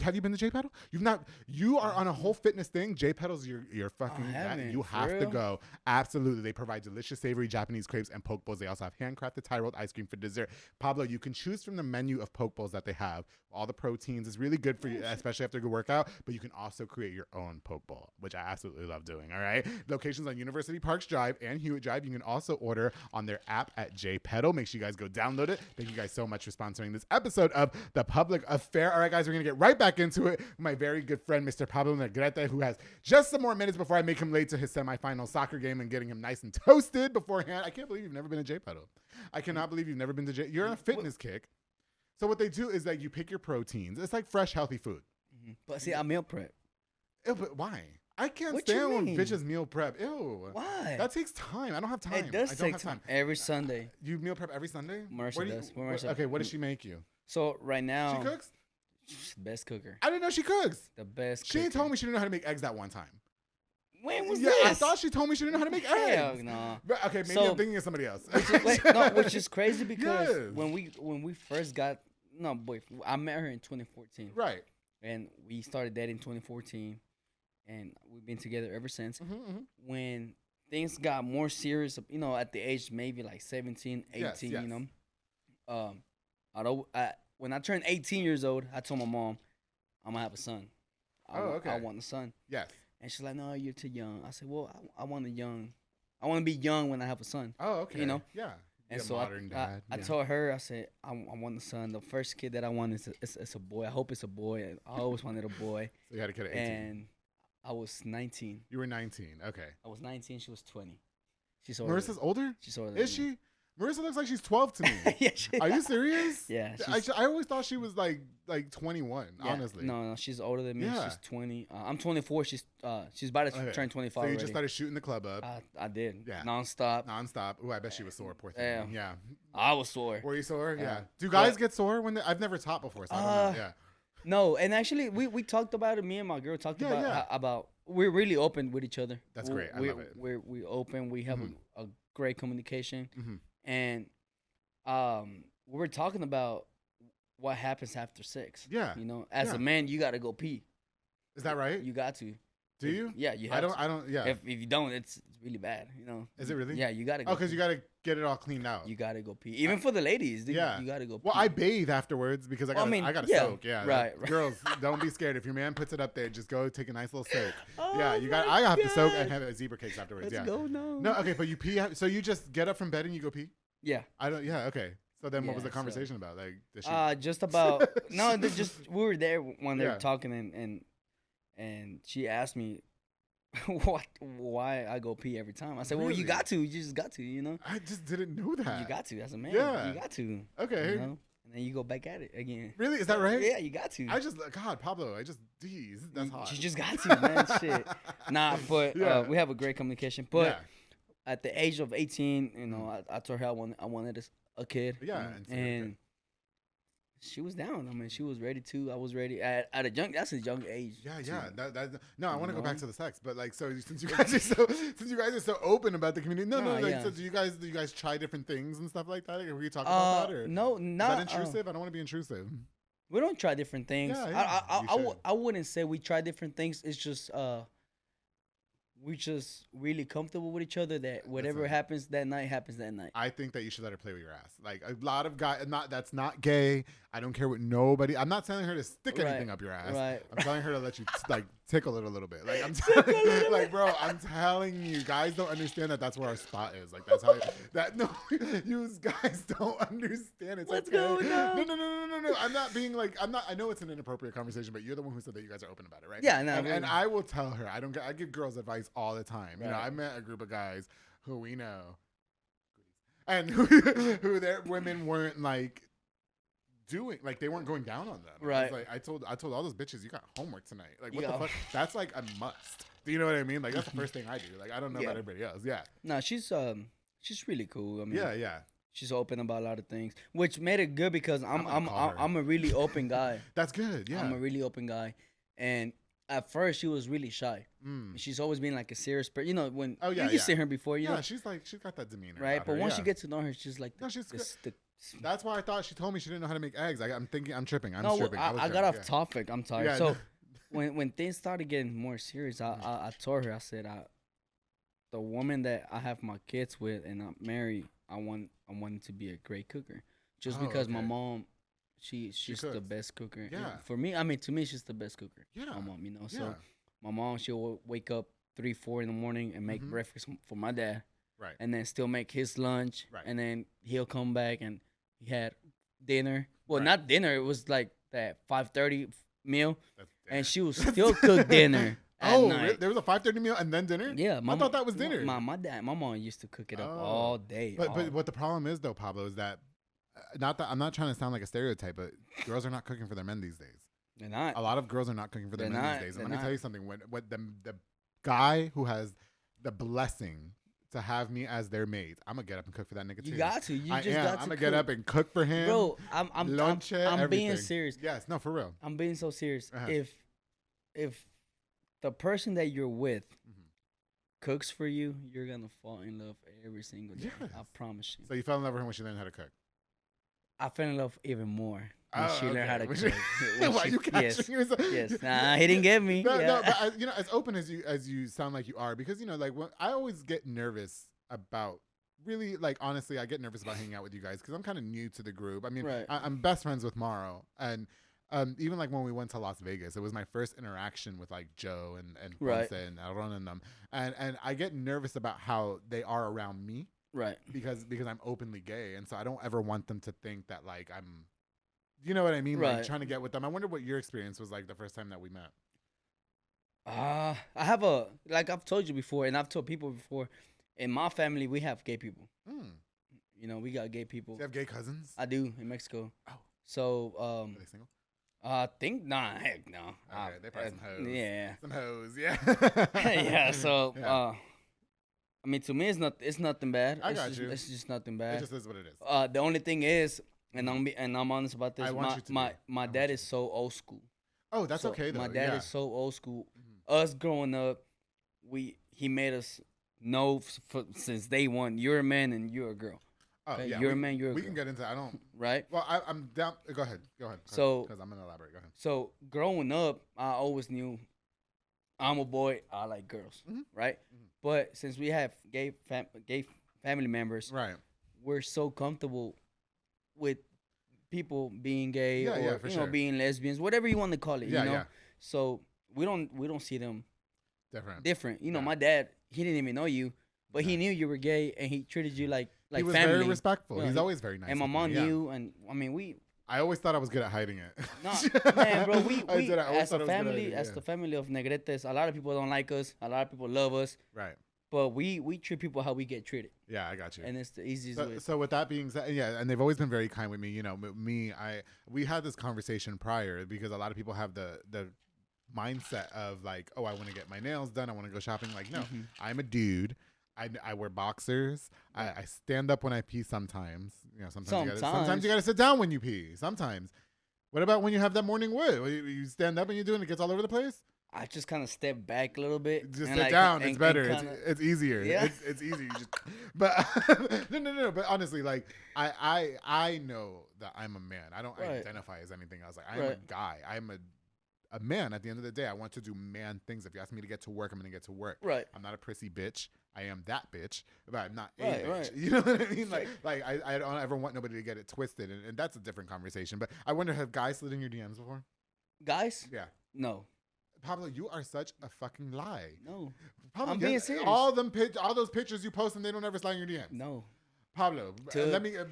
Have you been to J Pedal? You've not. You are on a whole fitness thing. J Pedal's your fucking. You have to go. Absolutely, they provide delicious savory Japanese crepes and poke bowls. They also have handcrafted Thai rolled ice cream for dessert. Pablo, you can choose from the menu of poke bowls that they have. All the proteins is really good for you, especially after a good workout. but you can also create your own poke bowl, which I absolutely love doing. All right. Locations on University Parks Drive and Hewitt Drive. You can also order on their app at JPedal. Make sure you guys go download it. Thank you guys so much for sponsoring this episode of The Public Affair. All right, guys, we're going to get right back into it. My very good friend, Mr. Pablo Negrete, who has just some more minutes before I make him late to his semifinal soccer game and getting him nice and toasted beforehand. I can't believe you've never been to JPedal. I cannot believe you've never been to J. You're on a fitness kick. So what they do is that you pick your proteins. It's like fresh, healthy food. Mm-hmm. But see, I meal prep. Ew, but why? I can't What stand you when mean? bitches meal prep. Ew. Why? That takes time. I don't have time. It does I don't take have time. Every Sunday. You meal prep every Sunday? Marcia does. Marcia. Okay, what does she make you? So right now, She cooks? she's the best cooker. I didn't know she cooks. The best She cooker. told me she didn't know how to make eggs that one time. When was Yeah, this? I thought she told me she didn't know how to make Hell eggs. no. But, okay, maybe So- I'm thinking of somebody else. Which is crazy because Yes. when we first got I met her in 2014. Right. And we started dating in 2014, and we've been together ever since. Mm-hmm. When things got more serious, at the age maybe like 17, 18, Yes, yes. when I turned 18 years old, I told my mom, I'm gonna have a son. Okay. I want a son. Yes. And she's like, no, you're too young. I said, well, I want to be young when I have a son. Oh, okay. Yeah. And Be a so modern dad. I told her, I said, I want a son. The first kid that I want is a boy. I hope it's a boy. I always wanted a boy. So you had a kid at 18. And I was 19. You were 19. Okay. I was 19. She was 20. She's older. Marissa's older? She's older. Is she? Marissa looks like she's 12 to me. Yeah. She, Are you serious? Yeah. I always thought she was like 21, yeah, honestly. No, she's older than me. Yeah. She's 20. I'm 24. She's about to turn 25 So you already. just started shooting the club up. I did. Yeah. Nonstop. Nonstop. Ooh, I bet she was sore, poor thing. Yeah. Yeah. I was sore. Were you sore? Yeah. Yeah. Do guys get sore when I've never taught before, so I don't know. Yeah. No, and actually, we talked about it. Me and my girl talked about we're really open with each other. That's great. I love it. We open. We have a great communication, Mhm. and we were talking about what happens after sex. Yeah. As Yeah. a man, you got to go pee. Is that right? You got to. Do you? Yeah, you have to. I don't, yeah. If you don't, it's really bad. Is it really? Yeah, you got to go. Oh, because you got to get it all cleaned out. You got to go pee. Even for the ladies, Yeah. you got to go pee. Well, I bathe afterwards because I got to yeah, soak. Yeah. right. Girls, don't be scared. If your man puts it up there, just go take a nice little soak. Oh yeah, you got. my I have to soak God. and have a zebra cakes afterwards. Let's yeah. go now. No, okay, but you pee. So you just get up from bed and you go pee? Yeah. I don't. Yeah. Okay. So then, what was Yeah, the conversation about? Like, did she? Just about we were there when they Yeah. were talking and she asked me why I go pee every time. I said, well, Really? you got to. You just got to. I just didn't know that. You got to as a man. Yeah. You got to. Okay. And then you go back at it again. Really? Is that right? Yeah, you got to. God, Pablo. Geez, that's hot. You just got to, man. Shit. Nah, but Yeah. we have a great communication. But Yeah. at the age of 18, I told her I wanted a kid. Yeah, and she was down. I mean, she was ready too. I was ready at a young. That's a young age. Yeah, too. yeah. No, I want to go back know? to the sex, but like, so since you guys are so open about the community, no, like, yeah. so do you guys try different things and stuff like that? Like, were you talking about that or No, is not that intrusive? I don't want to be intrusive. We don't try different things. Yeah, you should. I wouldn't say we try different things. It's just we just really comfortable with each other that whatever happens that night happens that night. I think that you should let her play with your ass. Like a lot of guys, that's not gay. I don't care what nobody. I'm not telling her to stick anything up your ass. Right. I'm telling her to let you like tickle it a little bit. Like bro, I'm telling you, guys don't understand that that's where our spot is. Like that's how you guys don't understand. It's Let's okay. go now. No. I'm not being like I know it's an inappropriate conversation, but you're the one who said that you guys are open about it, right? Yeah, no, And I will tell her. I give girls advice all the time. You know, Right. I met a group of guys who we know, and who their women weren't like doing, like they weren't going down on them. Right. Like I told all those bitches, you got homework tonight. Like what Yeah. the fuck? That's like a must. Do you know what I mean? Like that's the first thing I do. Like I don't know Yeah. about everybody else. Yeah. No, she's really cool. I mean, Yeah. she's open about a lot of things, which made it good because gonna call her. I'm a really open guy. That's good. Yeah. I'm a really open guy, and at first she was really shy. Mm. She's always been like a serious person. You know when Oh, yeah, you yeah. see her before, you Yeah, know, she's got that demeanor. right? about But her, once yeah. you get to know her, she's like No, she's the, good. That's why I thought she told me she didn't know how to make eggs. I'm thinking I'm tripping. I'm no, tripping. I was got tripping, off yeah. topic. I'm tired. Yeah, so no. when things started getting more serious, I told her, I said, the woman that I have my kids with and I'm married, I wanted to be a great cooker, just Oh, because my okay. mom she's the best cooker. Yeah. And for me, I mean, to me, she's the best cooker. Yeah. My mom, you know. Yeah. So my mom, she'll wake up 3-4 in the morning and make breakfast for my dad. Right. And then still make his lunch. Right. And then he'll come back and he had dinner. Well, not dinner. It was like that 5:30 meal. And she will still cook dinner. Oh, night. There was a 5:30 meal and then dinner? Yeah, I thought that was dinner. My mom used to cook it up all day. But what the problem is though, Pablo, is that not that I'm not trying to sound like a stereotype, but girls are not cooking for their men these days. They're not. A lot of girls are not cooking for their men these days. And let me tell you something. When the guy who has the blessing to have me as their maid, I'm gonna get up and cook for that nigga too. You got to. I'm gonna get up and cook for him, bro. I'm being serious. Yes, no, for real. I'm being so serious. If the person that you're with cooks for you, you're gonna fall in love every single day. Yes. I promise you. So you fell in love with her when she learned how to cook? I fell in love even more when she learned how to cook. Why you catching yourself? Yes. Nah, he didn't get me. No, but as open as you sound like you are, because like when I always get nervous about. Really, like, honestly, I get nervous about hanging out with you guys because I'm kind of new to the group. I mean, I'm best friends with Morrow, and even like when we went to Las Vegas, it was my first interaction with like Joe and Ponce and Aaron and them, and I get nervous about how they are around me, right? Because I'm openly gay, and so I don't ever want them to think that like I'm, you know what I mean, right. Like trying to get with them. I wonder what your experience was like the first time that we met. I have like I've told you before, and I've told people before. In my family, we have gay people. You know, we got gay people. Do you have gay cousins? I do in Mexico. Oh, so are they single? I think heck no. Okay, they probably some hoes. Yeah, some hoes. Yeah. yeah. So I mean, to me, it's nothing bad. It's just nothing bad. It just is what it is. The only thing is, and I'm honest about this. My dad is so old school. Oh, that's okay though. My dad is so old school. Us growing up, he made us. No, since day one, you're a man and you're a girl. Oh, okay? Yeah, you're a man, you're a girl. We can get into I don't. Right? Well, I'm down. Go ahead. So, because I'm going to elaborate. Go ahead. So, growing up, I always knew I'm a boy, I like girls. Right? But since we have gay family members, right, we're so comfortable with people being gay or for sure. being lesbians, whatever you want to call it. Yeah, you know? yeah. So, we don't see them different. You know, yeah. my dad, he didn't even know you, but he knew you were gay, and he treated you like he was family. very respectful. He's always very nice. And my mom knew, and I mean, I always thought I was good at hiding it. No, man, bro, we as a family, the family of Negretes, a lot of people don't like us. A lot of people love us. Right. But we treat people how we get treated. Yeah, I got you. And it's the easiest way. So with that being said, yeah, and they've always been very kind with me. You know, we had this conversation prior because a lot of people have the mindset of like, oh, I want to get my nails done, I want to go shopping. Like, no, I'm a dude. I wear boxers. Yeah. I stand up when I pee sometimes. You know, sometimes you gotta sit down when you pee. Sometimes. What about when you have that morning wood? You stand up and you do it and it gets all over the place? I just kind of step back a little bit. Just sit down. It's better. It's easier. Yeah. It's easy. But no. But honestly, like I know that I'm a man. I don't identify as anything else. Like I'm a guy. I'm a man. At the end of the day, I want to do man things. If you ask me to get to work, I'm gonna get to work. Right. I'm not a prissy bitch. I am that bitch, but I'm not a bitch. Right. You know what I mean? Like I don't ever want nobody to get it twisted, and that's a different conversation. But I wonder, have guys slid in your DMs before? Guys? Yeah. No. Pablo, you are such a fucking lie. No. Pablo, I'm being serious. All those pictures you post and they don't ever slide in your DMs. No. Pablo, let me till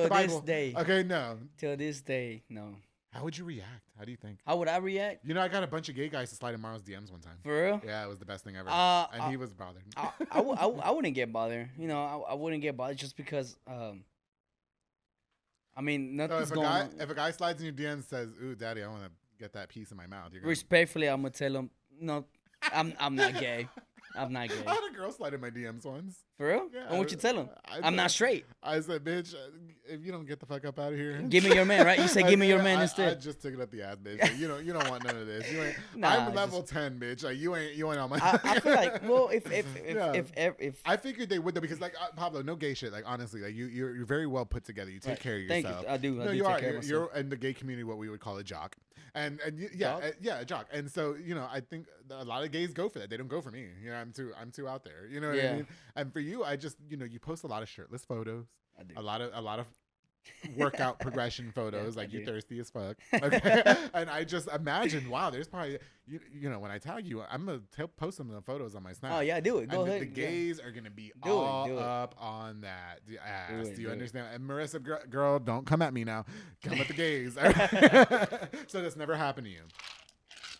the Bible. This day. Okay, no. Till this day, no. How would you react? How do you think? How would I react? You know, I got a bunch of gay guys to slide in Mario's DMs one time. For real? Yeah, it was the best thing ever. And he was bothered. I wouldn't get bothered. You know, I wouldn't get bothered just because. I mean, nothing's going on. If a guy slides in your DMs and says, "Ooh, daddy, I want to get that piece in my mouth," respectfully, I'm gonna tell him, no, I'm not gay. I'm not gay. I had a girl slide in my DMs once. For real? Yeah. And what you tell him? I'm not straight. I said, bitch, if you don't get the fuck up out of here. Give me your man, right? You said give me your man instead. I just took it up the ass, bitch. Like, you don't want none of this. You ain't. I'm level 10, bitch. Like you ain't on my. I feel like, well, if I figured they would though, because like Pablo, no gay shit. Like honestly, like you're very well put together. You take care of yourself. Thank you. I do. No, you are. You're in the gay community what we would call a jock, and a jock. And so I think a lot of gays go for that. They don't go for me. I'm too out there. You know what I mean? And for you, I just you post a lot of shirtless photos. I do. A lot of workout progression photos, Yeah, like I you do. thirsty as fuck. Okay. And I just imagine, wow, there's probably, you know, when I tag you, I'm going to post some of the photos on my Snap. Oh yeah, do it. Go And ahead. the gays are going to be Do all it. up on that ass. Do Do you it. understand? And Marissa, girl, don't come at me now. Come at the gays. So this never happened to you.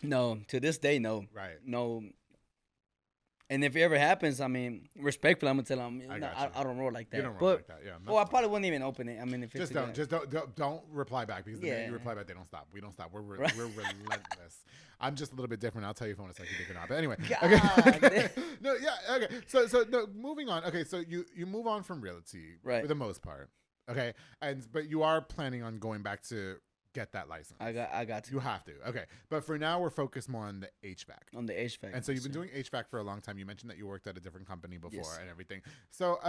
No, to this day, no. Right. No. And if it ever happens, I mean, respectfully, I'm gonna tell them, I no, got you. I don't roll like that. You don't roll but, like that, yeah. Well, I probably wouldn't even open it. I mean, if Just it's don't reply back, because the minute you Yeah. reply back, they don't stop. We don't stop. We're Right. we're relentless. I'm just a little bit different. I'll tell you if I want to suck your dick or not. But anyway, God. okay. No, yeah, okay. So no, moving on. Okay, so you move on from realty, Right. for the most part. Okay, but you are planning on going back to get that license. I got to. You have to. Okay, but for now, we're focused more on the HVAC. On the HVAC. And so you've been doing HVAC for a long time. You mentioned that you worked at a different company before Yes. and everything. So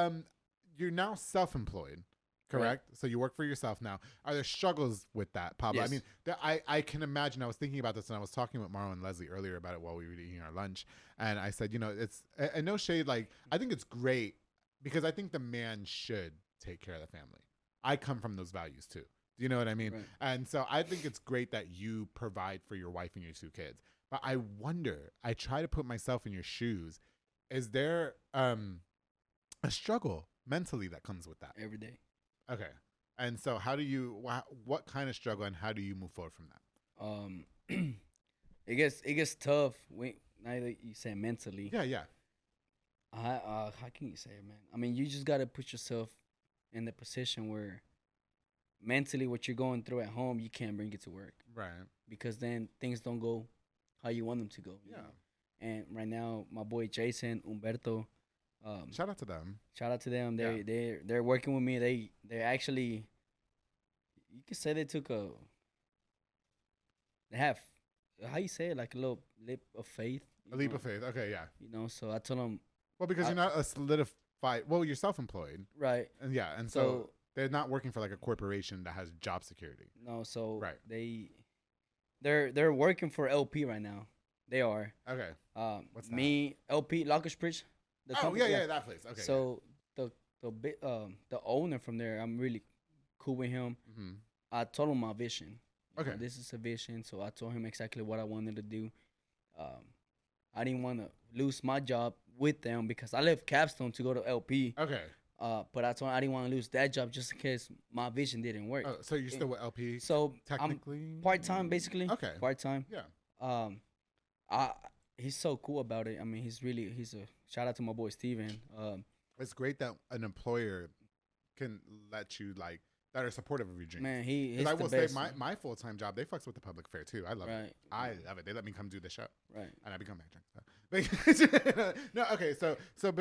you're now self-employed, correct? Right. So you work for yourself now. Are there struggles with that, Pablo? Yes. I mean, I can imagine. I was thinking about this, and I was talking with Marlo and Leslie earlier about it while we were eating our lunch. And I said, you know, it's and no shade. Like, I think it's great because I think the man should take care of the family. I come from those values too. Do you know what I mean? Right. And so I think it's great that you provide for your wife and your two kids. But I wonder, I try to put myself in your shoes. Is there a struggle mentally that comes with that? Every day. Okay. And so how do you, what kind of struggle, and how do you move forward from that? It gets tough when, now that you say mentally. Yeah. How can you say it, man? I mean, you just gotta put yourself in the position where mentally what you're going through at home, you can't bring it to work. Right. Because then things don't go how you want them to go. You know? And right now, my boy Jason, Humberto, Shout out to them. shout out to them. They're working with me. They actually, you could say they have, how you say it, like a little leap of faith. A leap of faith. Okay, yeah. You know, so I told them. Well, because you're not a solidified, well, you're self-employed. Right. And yeah, and so they're not working for like a corporation that has job security. No, so right. They're working for LP right now. They are. Okay. What's that? Me, LP, Lockersbridge. The company, yeah, that place. Okay. So the owner from there, I'm really cool with him. Mm-hmm. I told him my vision. Okay. You know, this is a vision, so I told him exactly what I wanted to do. I didn't want to lose my job with them because I left Capstone to go to LP. Okay. But I told him I didn't want to lose that job just in case my vision didn't work. Oh, so you're still with LP? So technically, I'm part-time basically. Okay. Part-time. Yeah. He's so cool about it. I mean, he's a shout out to my boy Steven. It's great that an employer can let you that are supportive of your dreams. Man, he's I the will best. say my full-time job, they fucks with the public fair too. I love it. Right. I love it. They let me come do the show. Right. And I become manager. No, okay. But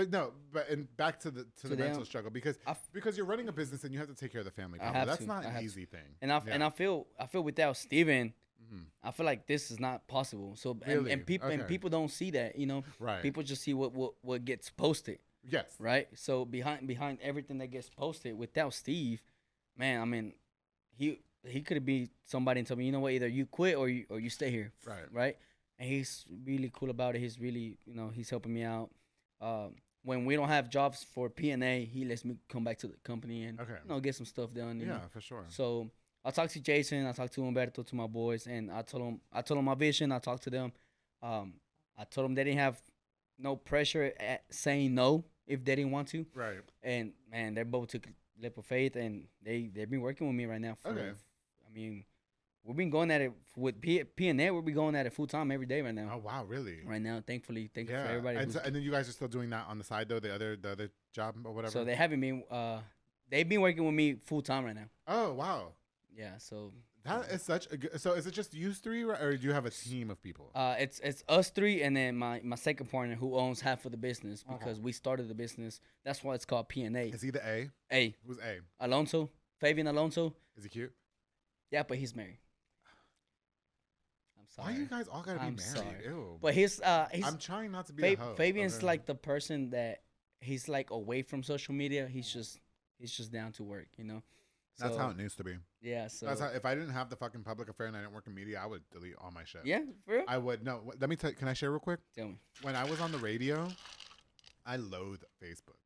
back to the mental struggle because you're running a business and you have to take care of the family. That's not an easy thing. And I feel without Steven, I feel like this is not possible. So really? and people don't see that, you know. Right. People just see what gets posted. Yes. Right. So behind everything that gets posted, without Steve, man, I mean, he could be somebody and tell me, you know what, either you quit or you stay here. Right. Right. And he's really cool about it. He's really, you know, he's helping me out. When we don't have jobs for P&A, he lets me come back to the company and you know, get some stuff done. You know? For sure. So I talked to Jason, I talked to Humberto, to my boys, and I told them my vision. I talked to them. I told them they didn't have no pressure at saying no if they didn't want to. Right. And man, they both took a leap of faith, and they've been working with me right now. I mean, we've been going at it with P&A. We'll be going at it full time every day right now. Oh wow, really? Right now, thankfully, thank you for everybody. And then you guys are still doing that on the side though, the other job or whatever. So they haven't been. They've been working with me full time right now. Oh wow. Yeah. So that is such a good. So is it just you three, or do you have a team of people? It's us three, and then my second partner who owns half of the business because we started the business. That's why it's called P&A. Is he the A? A. Who's A? Alonso, Fabian Alonso. Is he cute? Yeah, but he's married. I'm sorry. Why you guys all gotta be married? Sorry. Ew. But he's I'm trying not to be a hoe. Fabian's like the person that he's like away from social media. He's just down to work, you know. That's how it needs to be. Yeah. So that's how, if I didn't have the fucking public affair and I didn't work in media, I would delete all my shit. Yeah, for real? I would. No, let me tell you. Can I share real quick? Tell me. When I was on the radio, I loathed Facebook.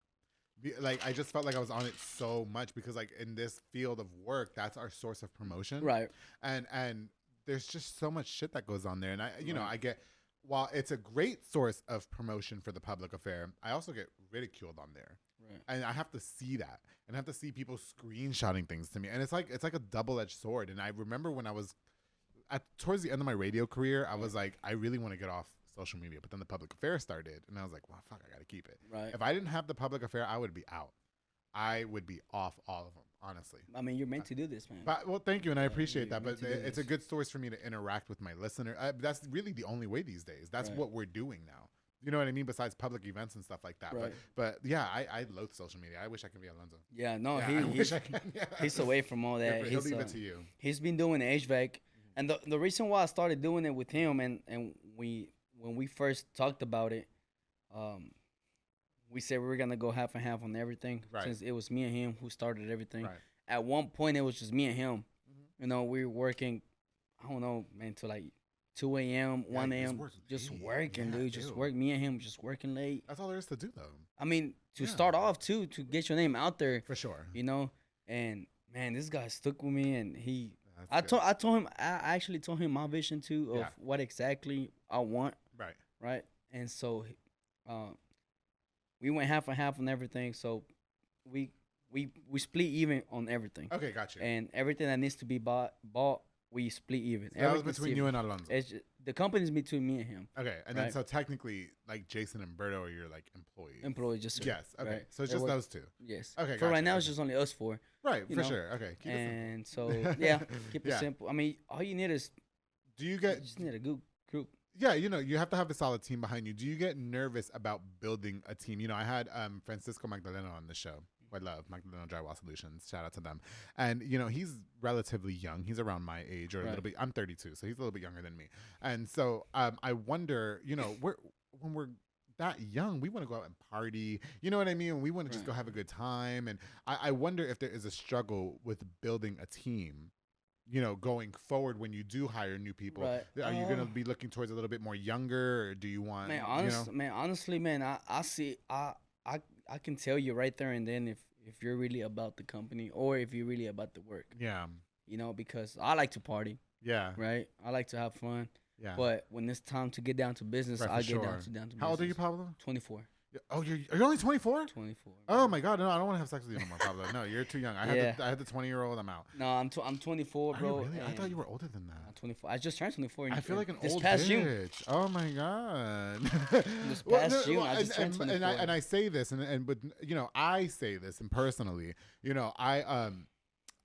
Like I just felt like I was on it so much because like in this field of work, that's our source of promotion. Right. And there's just so much shit that goes on there. And I get, while it's a great source of promotion for the public affair, I also get ridiculed on there. Right. And I have to see that, and I have to see people screenshotting things to me. And it's like a double-edged sword. And I remember when I was towards the end of my radio career, I was like, I really want to get off social media, but then the public affair started, and I was like, well, fuck, I gotta keep it. Right. If I didn't have the public affair, I would be out. I would be off all of them, honestly. I mean, you're meant to do this, man. But, well, thank you, and I appreciate that. But it's a good source for me to interact with my listener. That's really the only way these days. That's what we're doing now. You know what I mean? Besides public events and stuff like that. Right. But yeah, I loathe social media. I wish I could be Alonzo. Yeah, no, yeah, he's away from all that. He'll leave it to you. He's been doing HVAC, and the reason why I started doing it with him, and when we first talked about it, we said we were gonna go half and half on everything. Right. Since it was me and him who started everything. Right. At one point, it was just me and him. Mm-hmm. You know, we were working, I don't know, man, till like 2 a.m., 1 a.m., just working, dude. Just work. Me and him just working late. That's all there is to do, though. I mean, to start off, too, to get your name out there. For sure. You know? And, man, this guy stuck with me, and I told him, I actually told him my vision, too, of what exactly I want. Right. Right? And so we went half and half on everything, so we split even on everything. Okay, gotcha. And everything that needs to be bought, we split even. So that was between you and Alonzo. The company's between me and him. Okay, and then so technically, like Jason and Berto are your like employees. Employees, just yes. Okay, right? So it's just those two. Yes. Okay. For right now, it's just only us four. Right. For sure. Okay. Keep it simple. So yeah, keep it simple. I mean, all you need is. You just need a good group. Yeah, you have to have a solid team behind you. Do you get nervous about building a team? I had Francisco Magdaleno on the show. I love Magdaleno Drywall Solutions. Shout out to them. And, he's relatively young. He's around my age or a little bit. I'm 32, so he's a little bit younger than me. And so I wonder, when we're that young, we want to go out and party. You know what I mean? We want to just go have a good time. And I wonder if there is a struggle with building a team, going forward when you do hire new people. Right. Are you going to be looking towards a little bit more younger, or do you want, honestly, I see, I can tell you right there and then if you're really about the company or if you're really about the work. Yeah. Because I like to party. Yeah. Right? I like to have fun. Yeah. But when it's time to get down to business, I get down to business. How old are you, Pablo? 24. Oh, you're only 24? 24. Oh my God, no, I don't want to have sex with you no more, Pablo. No, you're too young. I had the 20-year-old. I'm out. No, I'm 24, bro. Are you really? I thought you were older than that. I'm 24. I just turned 24. I feel like an old past bitch. June. Oh my God. This past June, I just turned 24. And I say this, but I say this, and personally,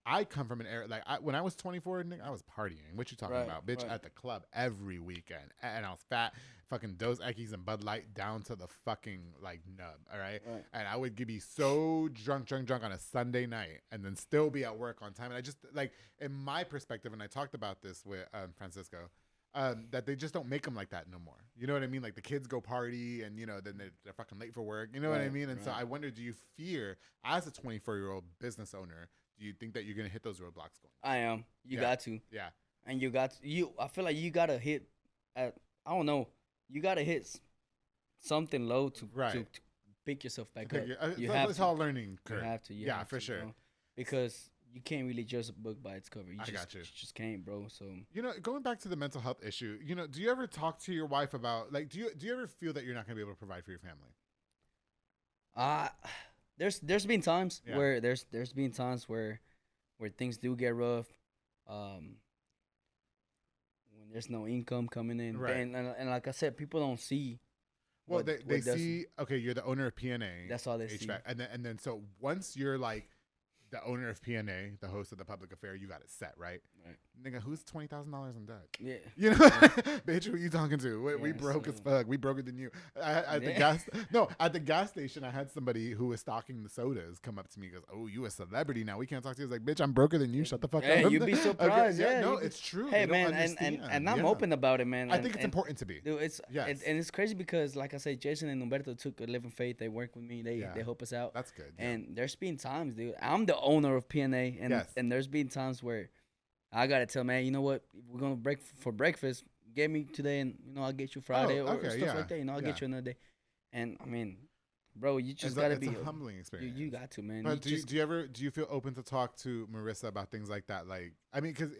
I come from an era like when I was 24, I was partying. What you talking about, bitch? At the club every weekend, and I was fat, fucking Dos Equis and Bud Light down to the fucking like nub. All right, and I would be so drunk on a Sunday night, and then still be at work on time. And I just like, in my perspective, and I talked about this with Francisco, that they just don't make them like that no more. You know what I mean? Like the kids go party, and then they're fucking late for work. You know what I mean? And so I wonder, do you fear, as a 24-year-old business owner, do you think that you're gonna hit those roadblocks going? I am. You got to. Yeah. And I feel like you gotta hit I don't know. You gotta hit something low to pick yourself back up. It's all learning curve. You have to. Yeah, for sure. Because you can't really judge a book by its cover. You just can't, bro. So going back to the mental health issue, do you ever talk to your wife about do you ever feel that you're not gonna be able to provide for your family? There's been times where there's been times where things do get rough, when there's no income coming in, and like I said, people don't see. Well, they see. Okay, you're the owner of PNA. That's all they HVAC, see. And then so once you're like the owner of PNA, the host of the public affair, you got it set, right? Right. Nigga, who's $20,000 in debt? Yeah. Bitch, who you talking to? We broke as fuck. We broker than you. At the gas station, I had somebody who was stocking the sodas come up to me and goes, "Oh, you a celebrity now. We can't talk to you." I was like, "Bitch, I'm broker than you. Shut the fuck up." You'd be surprised. Okay, no, it's true. Hey, man, and I'm open about it, man. I think it's important to be. Dude, and it's crazy because, like I said, Jason and Humberto took a living faith. They work with me. They help us out. That's good. And there's been times, dude. I'm the owner of PNA, and there's been times where I gotta tell, man, you know what? We're gonna break for breakfast. Get me today, and I'll get you Friday or stuff like that. I'll get you another day. And I mean, bro, you just gotta be a humbling experience. You got to, man. But do you feel open to talk to Marissa about things like that? Like, I mean, because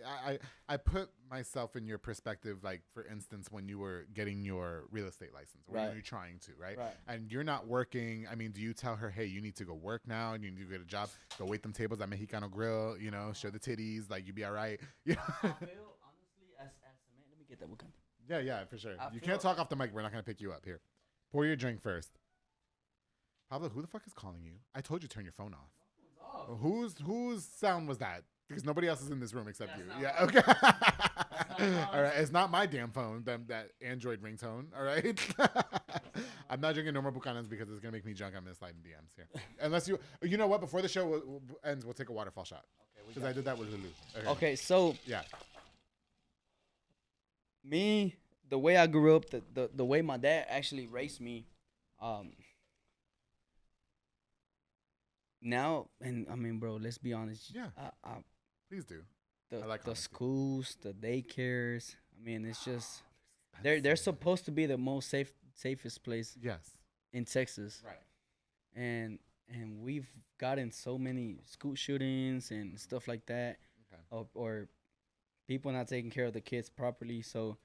I put myself in your perspective. Like, for instance, when you were getting your real estate license, or when you're trying to, right? And you're not working. I mean, do you tell her, hey, you need to go work now, and you need to get a job, go wait them tables at Mexicano Grill, you know, show the titties, like you be all right. You know? I feel honestly, as a man, let me get that one. Yeah, for sure. You can't talk off the mic. We're not gonna pick you up here. Pour your drink first. Pablo, who the fuck is calling you? I told you to turn your phone off. Whose sound was that? Because nobody else is in this room except you. Yeah, okay. All right, it's not my damn phone, that Android ringtone, all right? I'm not drinking no more Buchanan's because it's going to make me drunk. I'm going to slide in DMs here. Unless you know what? Before the show ends, we'll take a waterfall shot. Because I did that with Lulu. Okay, so. Yeah. Me, the way I grew up, the way my dad actually raised me, now, and I mean, bro, let's be honest. Yeah. Please do. The schools, the daycares. I mean, it's just they're supposed to be the most safest place. Yes. In Texas. Right. And we've gotten so many school shootings and stuff like that, or people not taking care of the kids properly. So,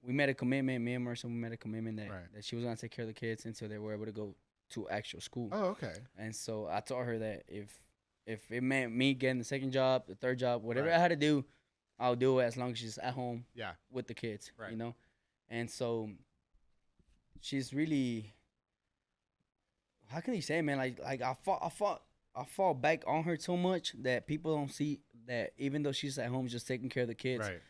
we made a commitment. Me and Marissa, we made a commitment that she was gonna take care of the kids until they were able to go to actual school. Oh, okay. And so I told her that if it meant me getting the second job, the third job, whatever I had to do, I'll do it as long as she's at home. Yeah. With the kids. Right. You know, and so she's really. How can you say, man? Like I fall back on her so much that people don't see that even though she's at home just taking care of the kids. Right.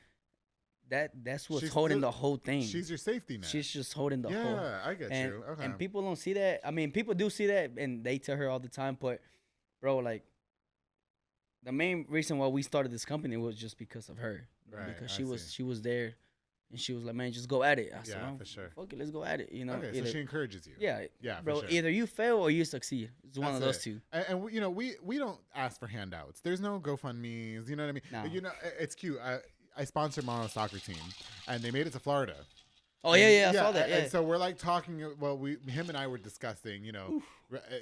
That's what's holding the whole thing. She's your safety net. She's just holding the whole. Yeah, I get you. Okay. And people don't see that. I mean, people do see that, and they tell her all the time. But, bro, like, the main reason why we started this company was just because of her. Right. Because she was there, and she was like, man, just go at it. I said, for sure. Fuck it, let's go at it. You know. Okay, so she encourages you. Yeah. Yeah, bro. for sure. Either you fail or you succeed. It's one of those two. And you know, we don't ask for handouts. There's no GoFundMe's. You know what I mean? No. You know, it's cute. I sponsored my soccer team, and they made it to Florida. Oh, yeah, I saw that. Yeah. And so we're like talking. Well, him and I were discussing. You know,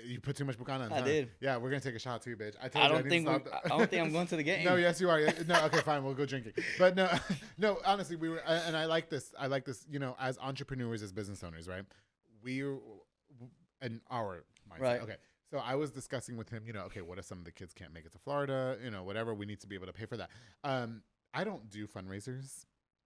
you put too much Buchanan. I did. Yeah, we're gonna take a shot too, bitch. I don't think I'm going to the game. No, yes, you are. No, okay, fine. We'll go drinking. But no. Honestly, we were, and I like this. I like this. You know, as entrepreneurs, as business owners, right? We're in our mindset. Right. Okay. So I was discussing with him. You know, okay, what if some of the kids can't make it to Florida? You know, whatever. We need to be able to pay for that. I don't do fundraisers.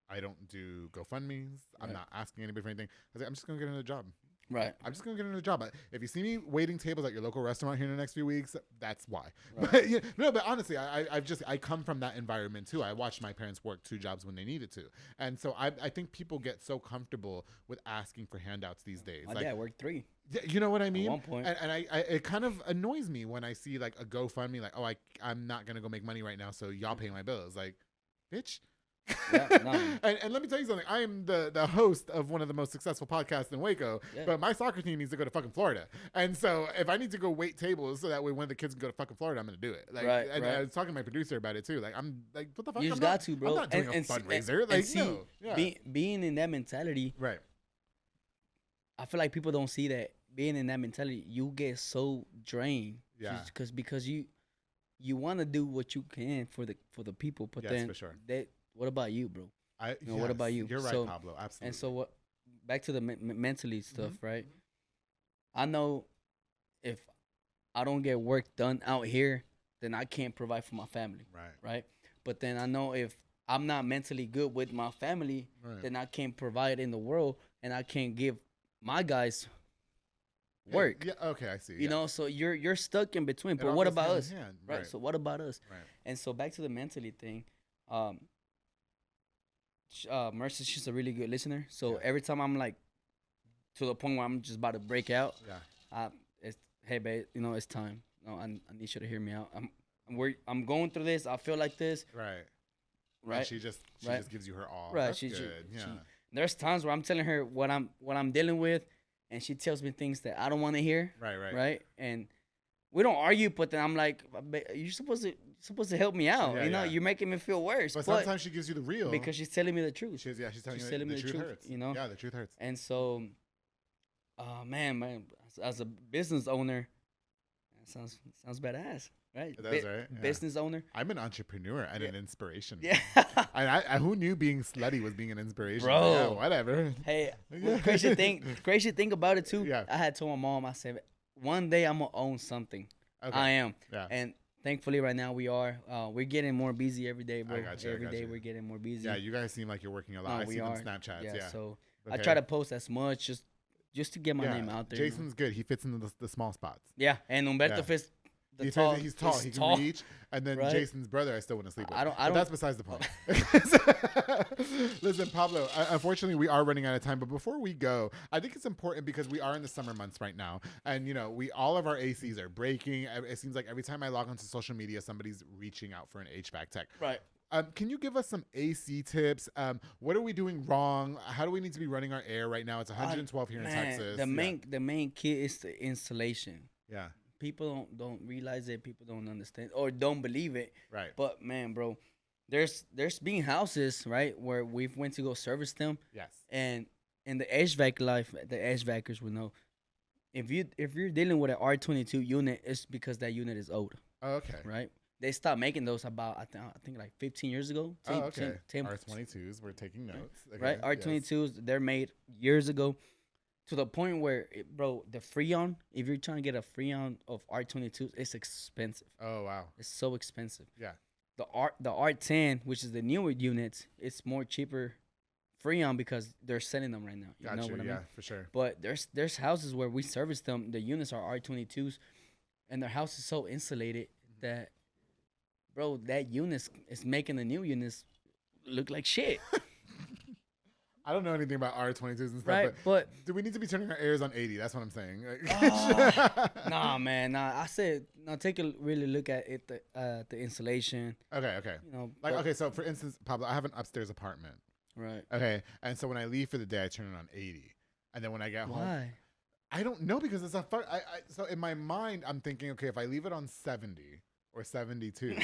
I don't do GoFundMes. I'm not asking anybody for anything. I was like, I'm just going to get another job. Right. I'm just going to get another job. If you see me waiting tables at your local restaurant here in the next few weeks, that's why. Right. But honestly, I come from that environment too. I watched my parents work 2 jobs when they needed to. And so I think people get so comfortable with asking for handouts these days. My dad worked 3. You know what I mean? At one point. And I it kind of annoys me when I see like a GoFundMe, like, oh, I'm not going to go make money right now, so y'all pay my bills. Like, bitch. Yeah, no. and let me tell you something. I am the host of one of the most successful podcasts in Waco, but my soccer team needs to go to fucking Florida. And so if I need to go wait tables so that way when the kids can go to fucking Florida, I'm going to do it. Like, right. I was talking to my producer about it too. Like, I'm like, what the fuck? You just got to, bro. I'm not doing a fundraiser. Like, see, no. Yeah. Being in that mentality, right? I feel like people don't see that. Being in that mentality, you get so drained. Yeah. Because you want to do what you can for the people, but then for sure. What about you, bro? What about you? You're right, Pablo. Absolutely. And so back to the mentally stuff, right? I know if I don't get work done out here, then I can't provide for my family. Right. But then I know if I'm not mentally good with my family, then I can't provide in the world, and I can't give my guys work. Yeah. Okay, I see. You know, so you're stuck in between. But what about us? Right. So what about us? Right. And so back to the mentally thing. Mercy, she's a really good listener. So every time I'm like to the point where I'm just about to break out, it's, hey babe, you know, it's time. No, I need you to hear me out. I'm going through this. I feel like this. Right. Right. She just gives you her all. Right. That's good. There's times where I'm telling her what I'm dealing with, and she tells me things that I don't want to hear. Right. And we don't argue, but then I'm like, you're supposed to help me out. You know, you're making me feel worse. But sometimes she gives you the real. Because she's telling me the truth. She's telling me the truth hurts. You know? Yeah, the truth hurts. And so Man, as a business owner, that sounds badass, right? That's right. Yeah. Business owner. I'm an entrepreneur and an inspiration. Yeah. I who knew being slutty was being an inspiration? Bro. Yeah, whatever. Hey, crazy thing about it too. Yeah. I had told my mom, I said, one day I'm gonna own something. Okay. I am. Yeah. And thankfully, right now we are. We're getting more busy every day, bro. I got you. Every day we're getting more busy. Yeah, you guys seem like you're working a lot. I see them Snapchats. Yeah. So Okay. I try to post as much just to get my name out there. Jason's good. He fits into the small spots. Yeah, and Humberto fits. He's tall. He can reach. And then right? Jason's brother, I still want to sleep with. I don't. But that's besides the point. Listen, Pablo. Unfortunately, we are running out of time. But before we go, I think it's important because we are in the summer months right now, and all of our ACs are breaking. It seems like every time I log onto social media, somebody's reaching out for an HVAC tech. Right. Can you give us some AC tips? What are we doing wrong? How do we need to be running our air right now? It's 112 here in Texas. The main key is the installation. Yeah. People don't realize it. People don't understand or don't believe it. Right. But man, bro, there's been houses right where we went to go service them. Yes. And in the HVAC life, the HVACers will know if you're dealing with an R22 unit, it's because that unit is old. Oh, okay. Right. They stopped making those about I think like 15 years ago. Okay. 10 R22s. We're taking notes. Okay. Right. R22s. They're made years ago. To the point where, bro, the Freon, if you're trying to get a Freon of R22, it's expensive. Oh, wow. It's so expensive. Yeah. The R10, which is the newer units, it's more cheaper Freon because they're selling them right now. You know what I mean? Yeah, for sure. But there's houses where we service them. The units are R22s, and their house is so insulated that, bro, that unit is making the new units look like shit. I don't know anything about R22s and stuff, right, but do we need to be turning our airs on 80? That's what I'm saying. Nah, man. Nah, I said, take a really look at it, the insulation. Okay. Okay, so for instance, Pablo, I have an upstairs apartment. Right. Okay, and so when I leave for the day, I turn it on 80. And then when I get home. Why? I don't know because it's so in my mind, I'm thinking, okay, if I leave it on 70 or 72,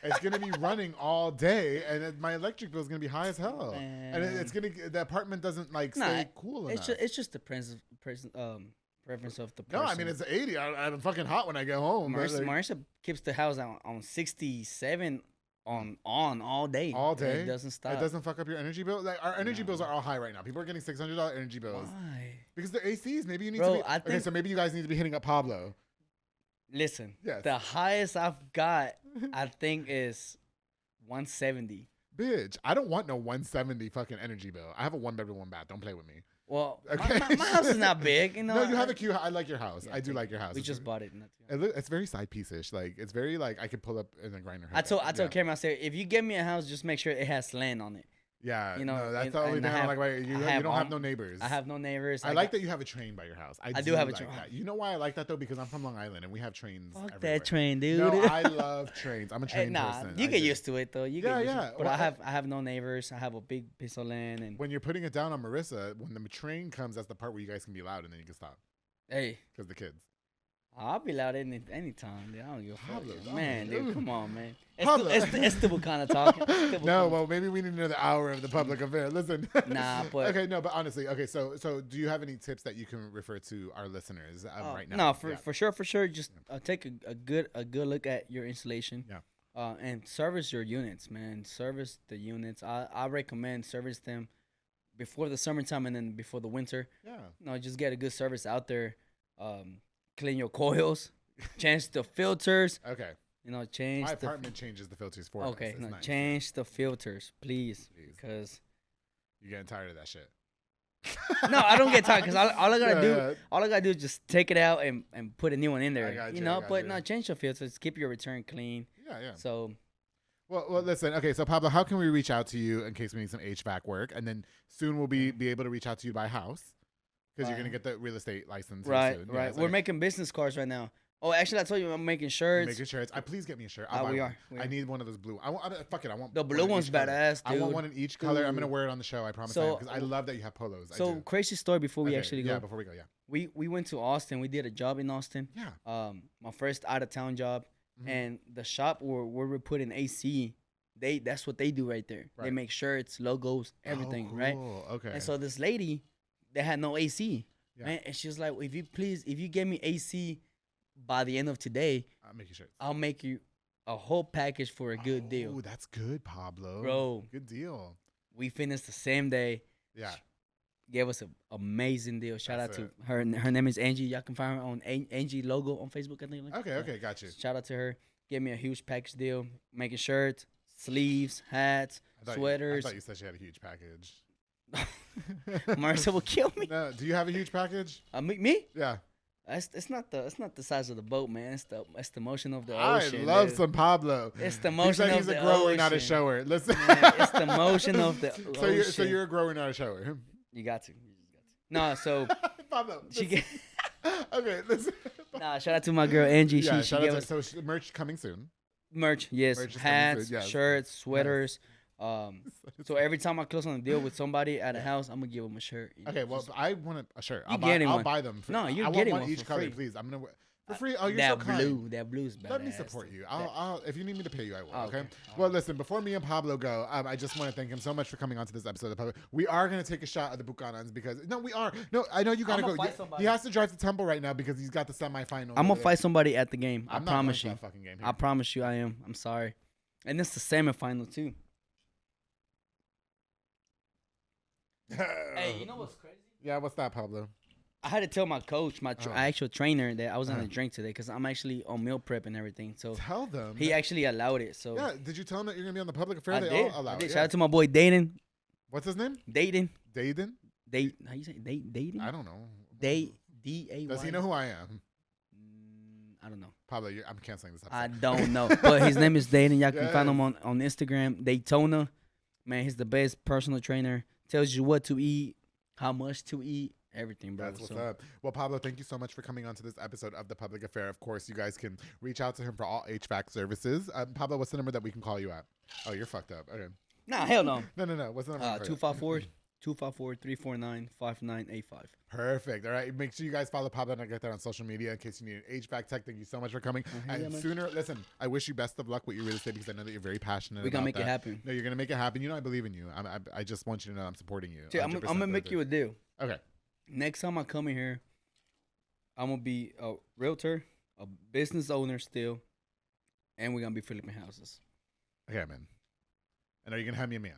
it's going to be running all day, and my electric bill is going to be high as hell. Man. And the apartment doesn't stay cool enough. It's just the preference of the person. No, I mean, it's 80. I'm fucking hot when I get home. Marisha keeps the house on 67 on all day. All day? It doesn't stop. It doesn't fuck up your energy bill? Like, our energy bills are all high right now. People are getting $600 energy bills. Why? Because they're ACs. Maybe you need Bro, to be... Okay, so maybe you guys need to be hitting up Pablo. Listen, yes. The highest I've got, I think, is 170. Bitch, I don't want no 170 fucking energy bill. I have a 1-bedroom, 1-bath. Don't play with me. Well, okay. my house is not big. You know, no, you have a cute house. I like your house. Yeah, I do like your house. We just bought it. It's very side piece-ish. Like, it's very, like, I could pull up in a grinder. I told Cameron, I said, if you get me a house, just make sure it has land on it. Yeah, you know, no, that's the only thing I don't like. Right? You don't have no neighbors. I have no neighbors. I like that you have a train by your house. I do have a train. You know why I like that though? Because I'm from Long Island and we have trains. Fuck everywhere. that train, dude. No, I love trains. I'm a train person. You get used to it though. Yeah. But well, I have no neighbors. I have a big piece of land. And when you're putting it down on Marissa, when the train comes, that's the part where you guys can be loud and then you can stop. Hey, because the kids. I'll be loud anytime. Dude. I don't give a fuck. Man, dude, come on, man. It's stupid kind of talking. Well, maybe we need another hour of the public affair. Listen. Nah, but okay, no, but honestly, okay. So do you have any tips that you can refer to our listeners right now? No, for sure. Just take a good look at your installation. Yeah. And service your units, man. Service the units. I recommend service them before the summertime and then before the winter. Yeah. No, just get a good service out there. Clean your coils, change the filters. Okay. You know, change. My apartment changes the filters for us. Okay, no, nice. Change the filters, please, because you're getting tired of that shit. No, I don't get tired because all I gotta do is just take it out and put a new one in there. No, change your filters, keep your return clean. Yeah. So. Well, listen. Okay, so Pablo, how can we reach out to you in case we need some HVAC work, and then soon we'll be able to reach out to you by house. Because you're going to get the real estate license. Right. Yeah, We're making business cards right now. Oh, actually, I told you I'm making shirts. Please get me a shirt. We are. I need one of those blue. Fuck it. I want the blue one's badass, dude. I want one in each color. I'm going to wear it on the show. I promise. Because I love that you have polos. So, crazy story before we actually go. Yeah, before we go, yeah. We went to Austin. We did a job in Austin. Yeah. My first out-of-town job. Mm-hmm. And the shop where we're putting AC, that's what they do right there. Right. They make shirts, logos, everything, cool. right? Okay. And so this lady, they had no AC. man. And she was like, if you get me AC by the end of today, I'll make you shirts. I'll make you a whole package for a good deal. Oh, that's good, Pablo. Bro. Good deal. We finished the same day. Yeah. She gave us an amazing deal. Shout out to her. Her name is Angie. Y'all can find her on Angie logo on Facebook, I think. Okay, got you. Shout out to her. Gave me a huge package deal. Making shirts, sleeves, hats, sweaters. I thought you said she had a huge package. Marissa will kill me. No, do you have a huge package? Me? Yeah. It's not the size of the boat, man. It's the motion of the ocean. I love dude. some Pablo. It's the motion of the ocean. He's a grower, not a shower. Listen, man, it's the motion of the ocean. So you're a grower, not a shower. You got to. No, so Pablo. she Okay, listen. Nah, shout out to my girl Angie. Yeah, she gave us so merch coming soon. merch. Yes, Merch is hats, coming soon, yes. shirts, sweaters. So every time I close on a deal with somebody at a house, I'm gonna give them a shirt. Okay, well, I want a shirt. I'll buy them. No, you're I getting want one each for color, free. please. I'm gonna for free. Oh, you're that so kind. That blue's badass. Let me support you. I'll if you need me to pay you, I will. Oh, okay. okay. Well, listen. Before me and Pablo go, I just want to thank him so much for coming on to this episode of the Public. We are gonna take a shot at the Buchanans because we are. No, I know you gotta I'ma go. fight somebody. He has to drive to Temple right now because he's got the semifinal. I'm gonna fight somebody at the game. I I'm not promise going you. to that fucking game I promise you, I am. I'm sorry. And it's the semifinal too. Hey, you know what's crazy? Yeah, what's that, Pablo? I had to tell my coach, my actual trainer, that I was on a drink today because I'm actually on meal prep and everything. So Tell them. he actually allowed it. So Yeah, did you tell him that you're gonna be on the Public Affair? I They did. all allow I it. did. Yeah. Shout out to my boy Dayton. What's his name? Dayton. Dayton? How you say Dayton? I don't know. D-A-Y. Does he know who I am? I don't know. Pablo, I'm canceling this episode. I don't know. But his name is Dayton. Y'all can find Yes. him on Instagram. Daytona. Man, he's the best personal trainer. Tells you what to eat, how much to eat, everything, bro. That's what's up. Well, Pablo, thank you so much for coming on to this episode of The Public Affair. Of course, you guys can reach out to him for all HVAC services. Pablo, what's the number that we can call you at? Oh, you're fucked up. Okay. Nah, hell no. No. What's the number? 254-349-5985. Perfect. All right. Make sure you guys follow Pablo and I get that on social media in case you need an HVAC tech. Thank you so much for coming. And listen, I wish you best of luck with your real estate because I know that you're very passionate We're about going to make that. it happen. No, you're going to make it happen. You know, I believe in you. I just want you to know I'm supporting you. See, I'm going to make you a deal. Okay. Next time I come in here, I'm going to be a realtor, a business owner still, and we're going to be flipping houses. Okay, man. And are you going to have me a man's?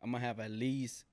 I'm going to have at least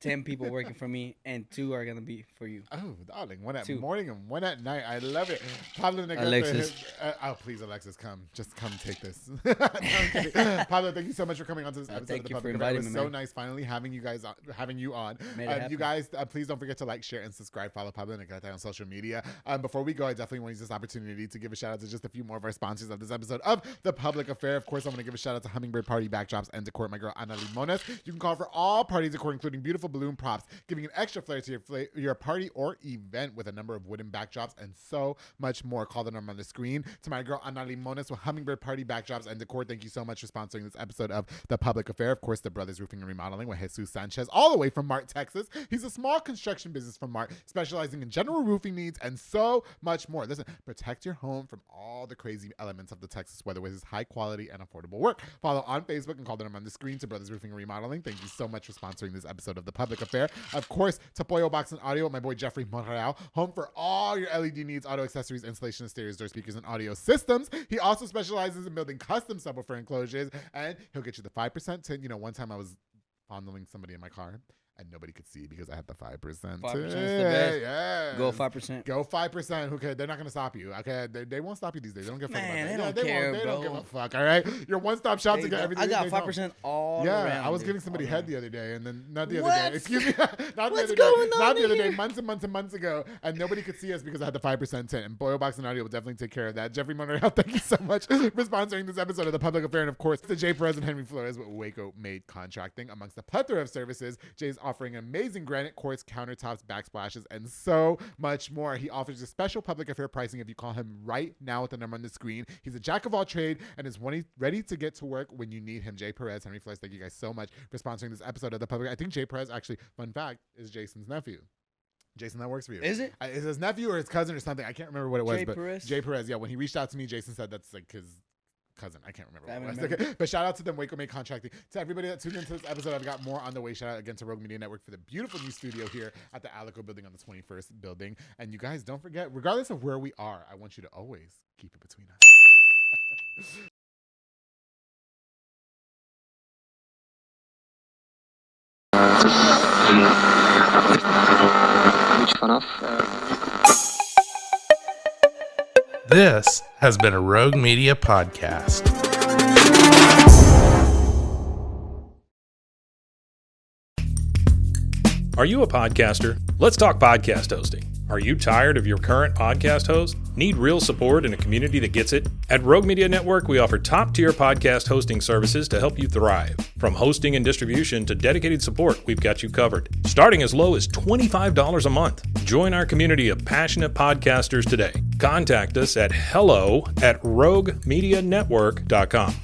10 people working for me, and 2 are going to be for you. Oh, darling. One at 2. morning and one at night. I love it. Pablo Negrete. Alexis. Oh, please, Alexis, come. Just come take this. No, I'm kidding. Pablo, thank you so much for coming on to this episode thank of the you for Public. inviting It was me, so man. nice finally having you guys having you on. Made it happen. You guys, please don't forget to like, share, and subscribe. Follow Pablo Negrete on social media. Before we go, I definitely want to use this opportunity to give a shout out to just a few more of our sponsors of this episode of The Public Affair. Of course, I want to give a shout out to Hummingbird Party Backdrops and Decor, my girl Ana Limones. You can call for all party decor, including beautiful balloon props, giving an extra flair to your party or event with a number of wooden backdrops and so much more. Call the number on the screen. To my girl Ana Limones with Hummingbird Party Backdrops and Decor, thank you so much for sponsoring this episode of The Public Affair. Of course, the Brothers Roofing and Remodeling with Jesus Sanchez, all the way from Mart, Texas. He's a small construction business from Mart, specializing in general roofing needs and so much more. Listen, protect your home from all the crazy elements of the Texas weather with his high quality and affordable work. Follow on Facebook and call the number on the screen to Brothers Roofing and Remodeling. Thank you so much for sponsoring this episode of The Public Affair. Of course, to Pollo Box and Audio with my boy Jeffrey Monreal, home for all your LED needs, auto accessories, installation of stereos, door speakers, and audio systems. He also specializes in building custom subwoofer enclosures, and he'll get you the 5% tint. You know, one time I was fondling somebody in my car, and nobody could see because I had the 5%. 5% is the best. Yeah. Go 5%. Go 5%. Okay, they're not gonna stop you. Okay, they won't stop you these days. They don't give a fuck Man, about that. they don't care, They don't bro. give a fuck. All right, your one-stop shop to get everything. I got they know. 5% all Yeah, around. I was dude. giving somebody All head around. the other day, and then not the other What? day. Excuse me, not the What's other going day. on Not the other day. here? Months and months ago, and nobody could see us because I had the 5% tint. And Boyle Box and Audio will definitely take care of that. Jeffrey Monreal, thank you so much for sponsoring this episode of The Public Affair, and of course, to Jay Perez and Henry Flores with Waco Made Contracting. Amongst a plethora of services, Jay's offering amazing granite quartz countertops, backsplashes, and so much more. He offers a special Public Affair pricing if you call him right now with the number on the screen. He's a jack of all trade and is ready to get to work when you need him. Jay Perez, Henry Flores, thank you guys so much for sponsoring this episode of The Public. I think Jay Perez, actually, fun fact, is Jason's nephew. Jason, that works for you. Is it? Is his nephew or his cousin or something? I can't remember what it was. Jay but Perez? Jay Perez, yeah. When he reached out to me, Jason said that's like his cousin. I can't remember what it was. Okay. But shout out to them, Waco May Contracting. To everybody that tuned into this episode, I've got more on the way. Shout out again to Rogue Media Network for the beautiful new studio here at the Alico building on the 21st building. And you guys, don't forget, regardless of where we are, I want you to always keep it between us. This has been a Rogue Media podcast. Are you a podcaster? Let's talk podcast hosting. Are you tired of your current podcast host? Need real support in a community that gets it? At Rogue Media Network, we offer top-tier podcast hosting services to help you thrive. From hosting and distribution to dedicated support, we've got you covered. Starting as low as $25 a month. Join our community of passionate podcasters today. Contact us at hello@roguemedianetwork.com.